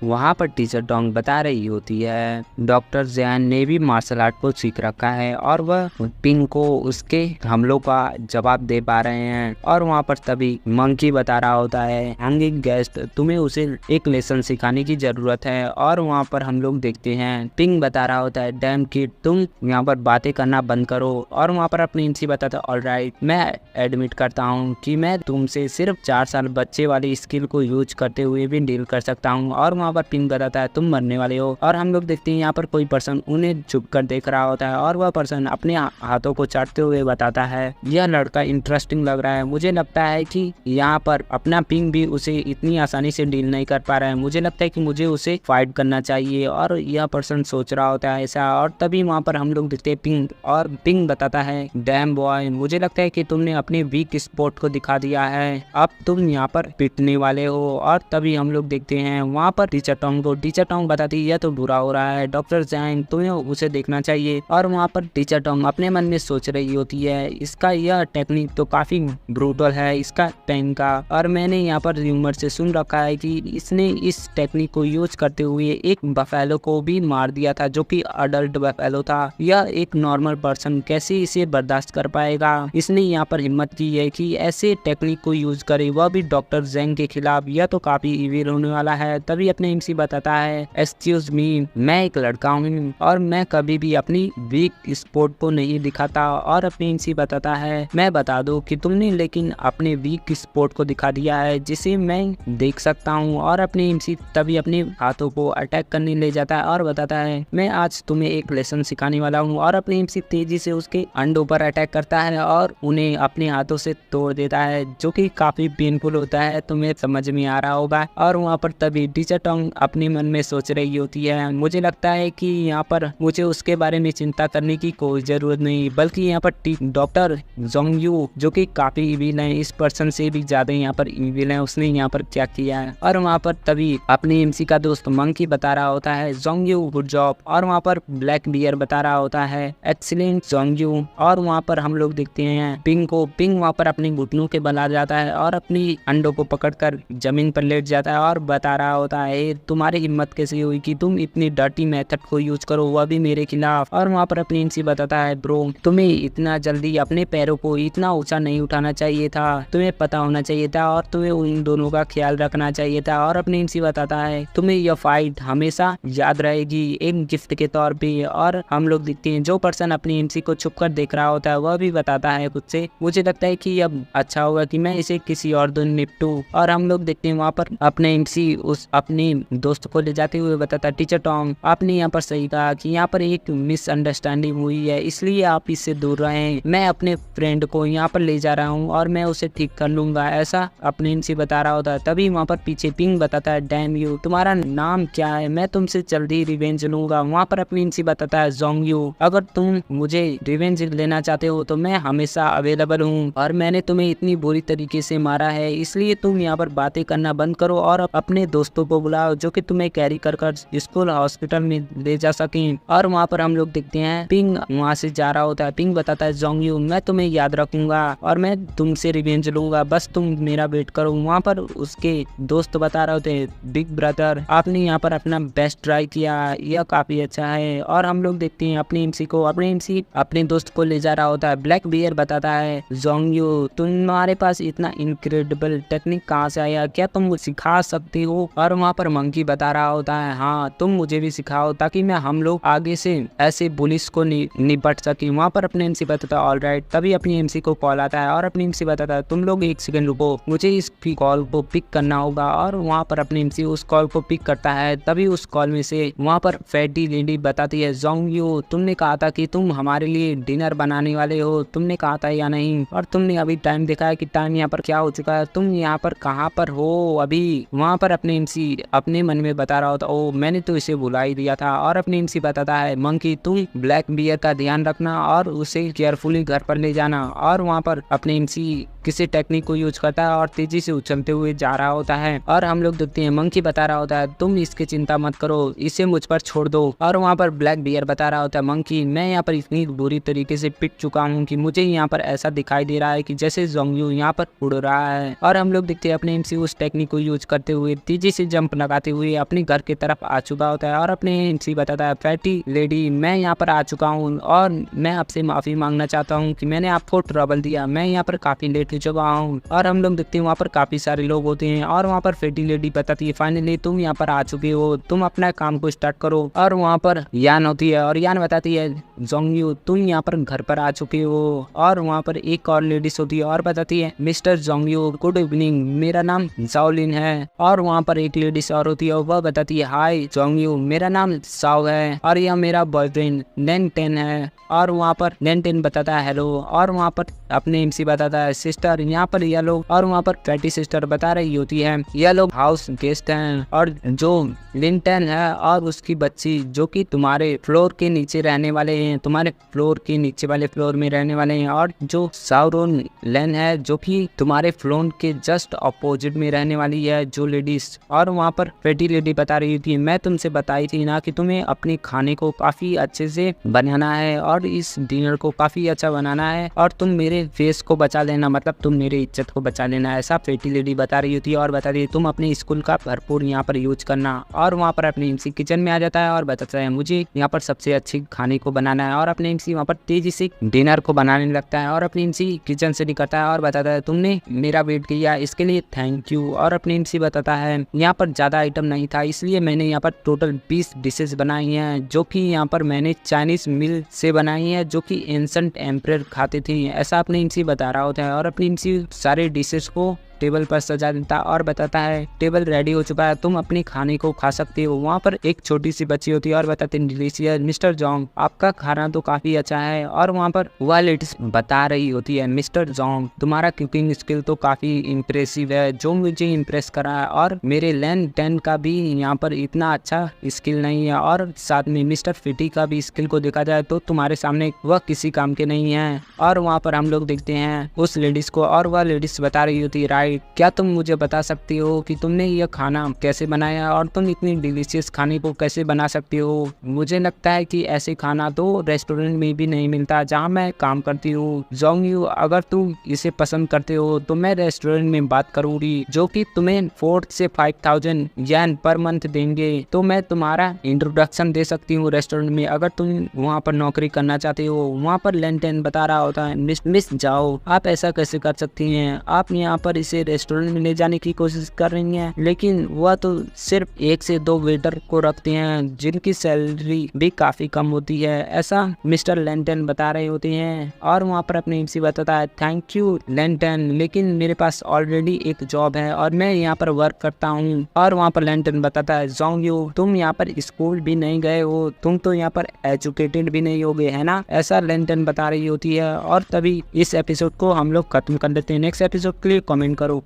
वहाँ पर टीचर टोंग बता रही होती है डॉक्टर जैन ने भी मार्शल आर्ट को सीख रखा है और वह पिंग को उसके हमलों का जवाब दे पा रहे हैं। और वहाँ पर तभी मंकी बता रहा होता है हैंगिंग गेस्ट, तुम्हें उसे एक लेसन सिखाने की जरूरत है। और वहाँ पर हम लोग देखते हैं पिंग बता रहा होता है डैम किड, तुम यहाँ पर बातें करना बंद करो। और वहाँ पर अपनी इनसी बताता है ऑलराइट, मैं एडमिट करता हूँ कि मैं तुमसे सिर्फ 4 साल बच्चे वाली स्किल को यूज करते हुए भी डील कर सकता हूँ। और वहाँ पर पिंग बताता है तुम मरने वाले हो। और हम लोग देखते हैं यहाँ पर कोई पर्सन उन्हें छुप कर देख रहा होता है और वह पर्सन अपने हाथों को चाटते हुए बताता है यह लड़का इंटरेस्टिंग लग रहा है, मुझे लगता है कि यहाँ पर अपना पिंग भी उसे इतनी आसानी से डील नहीं कर पा रहा है, मुझे लगता है कि मुझे उसे फाइट करना चाहिए। और यह पर्सन सोच रहा होता है ऐसा। और तभी वहाँ पर हम लोग देखते हैं पिंग, और पिंग बताता है डैम बॉय, मुझे लगता है कि तुमने अपने वीक स्पॉट को दिखा दिया है, अब तुम यहाँ पर पिटने वाले हो। और तभी हम लोग देखते हैं वहाँ पर टीचर टोंग को, टीचर टोंग बताती है यह तो बुरा हो रहा है डॉक्टर जैंग, तुम्हें उसे देखना चाहिए। और वहाँ पर टीचर टोंग अपने मन में सोच रही होती है इसका यह टेक्निक तो काफी ब्रूटल है इसका पेन का, और मैंने यहाँ पर र्यूमर से सुन रखा है कि इसने इस टेक्निक को यूज करते हुए एक बफेलो को भी मार दिया था जो कि अडल्ट बफेलो था। यह एक नॉर्मल पर्सन कैसे इसे बर्दाश्त कर पाएगा। इसने यहाँ पर हिम्मत की है कि ऐसे टेक्निक को यूज करे, वह भी डॉक्टर जैंग के खिलाफ, यह तो काफी इविल होने वाला है। तभी अपने एमसी बताता है एक्सक्यूज मी, मैं एक लड़का हूँ और मैं कभी भी अपनी वीक स्पोर्ट को नहीं दिखाता। और अपने एमसी बताता है मैं बता दूं कि तुमने लेकिन अपने वीक स्पोर्ट को दिखा दिया है जिसे मैं देख सकता हूँ। और अपने एमसी तभी अपने हाथों को अटैक करने ले जाता है और बताता है मैं आज तुम्हें एक लेसन सिखाने वाला हूँ। और अपने एमसी तेजी से उसके अंडों पर अटैक करता है और उन्हें अपने हाथों से तोड़ देता है जो कि काफी पेनफुल होता है, तुम्हें समझ में आ रहा होगा। और वहाँ पर तभी टीचर टोंग अपने मन में सोच रही होती है मुझे लगता है कि यहाँ पर मुझे उसके बारे में चिंता करने की कोई जरूरत नहीं, बल्कि यहाँ पर डॉक्टर जोंग यू जो कि काफी इविल है, इस पर्सन से भी ज्यादा यहाँ पर इविल है, उसने यहाँ पर क्या किया है। और वहाँ पर तभी अपने एमसी का दोस्त मंकी बता रहा होता है जोंग यू गुड जॉब। और वहाँ पर ब्लैक बियर बता रहा होता है एक्सीलेंट जोंग यू। और वहाँ पर हम लोग देखते हैं पिंग को, पिंग वहाँ पर अपने घुटनों के बल आ जाता है और अपनी अंडों को पकड़कर जमीन पर लेट जाता है और बता रहा होता है तुम्हारी हिम्मत कैसे हुई कि तुम इतनी डर्टी मेथड को यूज करो, वह भी मेरे खिलाफ। और वहाँ पर अपनी एमसी बताता है ब्रो, तुम्हें इतना जल्दी अपने पैरों को इतना ऊंचा नहीं उठाना चाहिए था, तुम्हें पता होना चाहिए था और तुम्हें उन दोनों का ख्याल रखना चाहिए था। और अपनी एमसी बताता है तुम्हें यह फाइट हमेशा याद रहेगी एक गिफ्ट के तौर पे। और हम लोग देखते हैं जो पर्सन अपनी एमसी को छुप कर देख रहा होता है वह भी बताता है खुद से मुझे लगता है कि अब अच्छा होगा कि मैं इसे किसी और दिन निपटूं। और हम लोग देखते हैं वहाँ पर अपने एमसी उस अपने दोस्त को ले जाते हुए बताता है टीचर टोंग आपने यहाँ पर सही कहा कि यहाँ पर एक मिसअंडरस्टैंडिंग हुई है, इसलिए आप इससे दूर रहें, मैं अपने फ्रेंड को यहाँ पर ले जा रहा हूँ और मैं उसे ठीक कर लूंगा, ऐसा अपने इनसे बता रहा होता है। तभी वहाँ पर पीछे पिंग बताता है डैम यू, तुम्हारा नाम क्या है, मैं तुमसे जल्दी रिवेंज लूंगा। वहाँ पर अपनी इनसे बताता है जोंग यू, अगर तुम मुझे रिवेंज लेना चाहते हो तो मैं हमेशा अवेलेबल हूँ और मैंने तुम्हें इतनी बुरी तरीके से मारा है, इसलिए तुम यहाँ पर बातें करना बंद करो और अपने दोस्तों को बुलाओ जो कि तुम्हें कैरी कर स्कूल हॉस्पिटल में ले जा सकें। और वहाँ पर हम लोग देखते हैं पिंग वहाँ से जा रहा होता है। पिंग बताता है जोंग यू, मैं तुम्हें याद रखूंगा और मैं तुमसे रिवेंज लूंगा, बस तुम मेरा वेट करो। वहाँ पर उसके दोस्त बता रहे होते हैं बिग ब्रदर आपने यहाँ पर अपना बेस्ट ट्राई किया, यह काफी अच्छा है। और हम लोग देखते हैं अपने एमसी को, अपने एमसी अपने दोस्त को ले जा रहा होता है। ब्लैक बियर बताता है जोंग यू, तुम्हारे पास इतना इनक्रेडिबल टेक्निक कहाँ से आया, क्या तुम मुझे सिखा सकते हो। और वहाँ पर मंकी बता रहा होता है हाँ तुम मुझे भी सिखाओ ताकि मैं हम लोग आगे से ऐसे पुलिस को निपट सके। वहाँ पर अपने एमसी बताता है ऑलराइट। तभी अपनी एमसी को कॉल आता है और अपनी एमसी बताता है तुम लोग एक सेकंड रुको, मुझे इस कॉल को पिक करना होगा। और वहाँ पर अपनी एमसी उस कॉल को पिक करता है। तभी उस कॉल में से वहाँ पर फैटी लेडी बताती है जोंग यू, तुमने कहा था कि तुम हमारे लिए डिनर बनाने वाले हो, तुमने कहा था या नहीं, और तुमने अभी टाइम देखा है कि टाइम यहाँ पर क्या हो चुका है, तुम यहाँ पर कहाँ पर हो अभी। वहाँ पर अपने एमसी अपने मन में बता रहा होता ओ मैंने तो इसे बुला ही दिया था। और अपने एमसी बताता है मंकी तुम ब्लैक बियर का ध्यान रखना और उसे केयरफुली घर पर ले जाना। और वहाँ पर अपने एमसी किसी टेक्निक को यूज करता है और तेजी से उछलते हुए जा रहा होता है। और हम लोग देखते हैं मंकी बता रहा होता है तुम इसकी चिंता मत करो, इसे मुझ पर छोड़ दो। और वहाँ पर ब्लैक बियर बता रहा होता है मंकी मैं यहाँ पर इतनी बुरी तरीके से पिट चुका हूँ कि मुझे यहाँ पर ऐसा दिखाई दे रहा है कि जैसे जोंग यू यहाँ पर उड़ रहा है। और हम लोग देखते हैं अपने एमसी उस टेक्निक को यूज करते हुए तेजी से जंप लगाते हुए अपने घर की तरफ आ चुका होता है और अपने एमसी बताता है, फैटी लेडी मैं यहाँ पर आ चुका हूँ और मैं आपसे माफी मांगना चाहता हूँ कि मैंने आपको ट्रबल दिया, मैं यहाँ पर काफी लेट हो चुका हूँ। और हम लोग देखते हैं वहाँ पर काफी सारे लोग होते हैं और वहाँ पर फैटी लेडी बताती है, फाइनली तुम यहाँ पर आ चुके हो, तुम अपना काम को स्टार्ट करो। और वहाँ पर यान होती है और यान बताती है, जोंगयू तुम यहाँ पर घर पर आ चुके हो। और वहाँ पर एक और लेडीज होती है और बताती है, मिस्टर जोंगयू गुड इवनिंग, मेरा नाम जाओलिन है। और वहाँ पर एक लेडीज और होती है और वह बताती है, हाय जोंगयू मेरा नाम साओ है और यह मेरा बॉयफ्रेंड नेन है। और वहाँ पर नेन बताता है हेलो। और वहाँ पर अपने एमसी बताता है, सिस्टर यहाँ पर यह लोग। और वहाँ पर फैटी सिस्टर बता रही होती है, यह लोग हाउस गेस्ट हैं और जो लिंटन है और उसकी बच्ची जो कि तुम्हारे फ्लोर के नीचे रहने वाले हैं, तुम्हारे फ्लोर के नीचे वाले फ्लोर में रहने वाले हैं। और जो साउरोन लेन है जो कि तुम्हारे फ्लोर के जस्ट अपोजिट में रहने वाली है जो लेडीज। और वहाँ पर फैटी लेडी बता रही थी, मैं तुमसे बताई थी ना कि तुम्हें अपने खाने को काफी अच्छे से बनाना है और इस डिनर को काफी अच्छा बनाना है और तुम मेरे फेस को बचा लेना, मतलब तुम मेरी इज्जत को बचा लेना, ऐसा फैटी लेडी बता रही होती है। और बता रही है तुम अपने स्कूल का भरपूर यहाँ पर यूज करना। और वहाँ पर अपने एमसी किचन में आ जाता है और बताता है, मुझे यहाँ पर सबसे अच्छी खाने को बनाना है। और अपने एमसी वहाँ पर तेजी से डिनर को बनाने लगता है और अपने एमसी किचन से निकलता है और बताता है, तुमने मेरा वेट किया इसके लिए थैंक यू। और अपने एमसी बताता है, यहाँ पर ज्यादा आइटम नहीं था इसलिए मैंने यहाँ पर टोटल 20 डिशेज बनाई हैं जो कि यहाँ पर मैंने चाइनीज मिल से बनाई है जो कि एंसेंट एम्परर खाते थे, ऐसा अपने एमसी बता रहा होता है। और अपने एमसी सारे डिशेस को टेबल पर सजा देता और बताता है, टेबल रेडी हो चुका है, तुम अपने खाने को खा सकते हो। वहाँ पर एक छोटी सी बच्ची होती है और बताते हैं, डिलीशियस मिस्टर जोंग आपका खाना तो काफी अच्छा है। और वहाँ पर वह लेडीज बता रही होती है, मिस्टर जोंग तुम्हारा कुकिंग स्किल तो काफी इम्प्रेसिव है जो मुझे इम्प्रेस करा है और मेरे लैंड 10 का भी यहाँ पर इतना अच्छा स्किल नहीं है और साथ में मिस्टर फिटी का भी स्किल को देखा जाए तो तुम्हारे सामने वह किसी काम के नहीं है। और वहाँ पर हम लोग देखते हैं उस लेडीज को और वह लेडीज बता रही होती है, क्या तुम मुझे बता सकती हो कि तुमने यह खाना कैसे बनाया और तुम इतनी डिलीशियस खाने को कैसे बना सकती हो। मुझे लगता है कि ऐसे खाना तो रेस्टोरेंट में भी नहीं मिलता जहाँ मैं काम करती हूँ। जोंगयू अगर तुम इसे पसंद करते हो तो मैं रेस्टोरेंट में बात करूंगी जो कि तुम्हें 4 से 5000 येन पर मंथ देंगे, तो मैं तुम्हारा इंट्रोडक्शन दे सकती हूँ रेस्टोरेंट में अगर तुम वहाँ पर नौकरी करना चाहते हो। वहाँ पर लेंटेन बता रहा होता है, मिस जाओ आप ऐसा कैसे कर सकती हैं, आप यहाँ पर इसे रेस्टोरेंट में ले जाने की कोशिश कर रही हैं, लेकिन वह तो सिर्फ 1 से 2 वेटर को रखते हैं जिनकी सैलरी भी काफी कम होती है, ऐसा मिस्टर लेंटन बता रहे होते हैं। और वहाँ पर अपने एमसी बताता है, थैंक यू लेंटन लेकिन मेरे पास ऑलरेडी एक जॉब है और मैं यहाँ पर वर्क करता हूँ। और वहाँ पर लेंटन बताता है, जोंगयू तुम यहाँ पर स्कूल भी नहीं गए हो, तुम तो यहाँ पर एजुकेटेड भी नहीं हो गए है ना, ऐसा लेंटन बता रही होती है। और तभी इस एपिसोड को हम लोग खत्म कर देते हैं। नेक्स्ट एपिसोड के लिए कमेंट करो।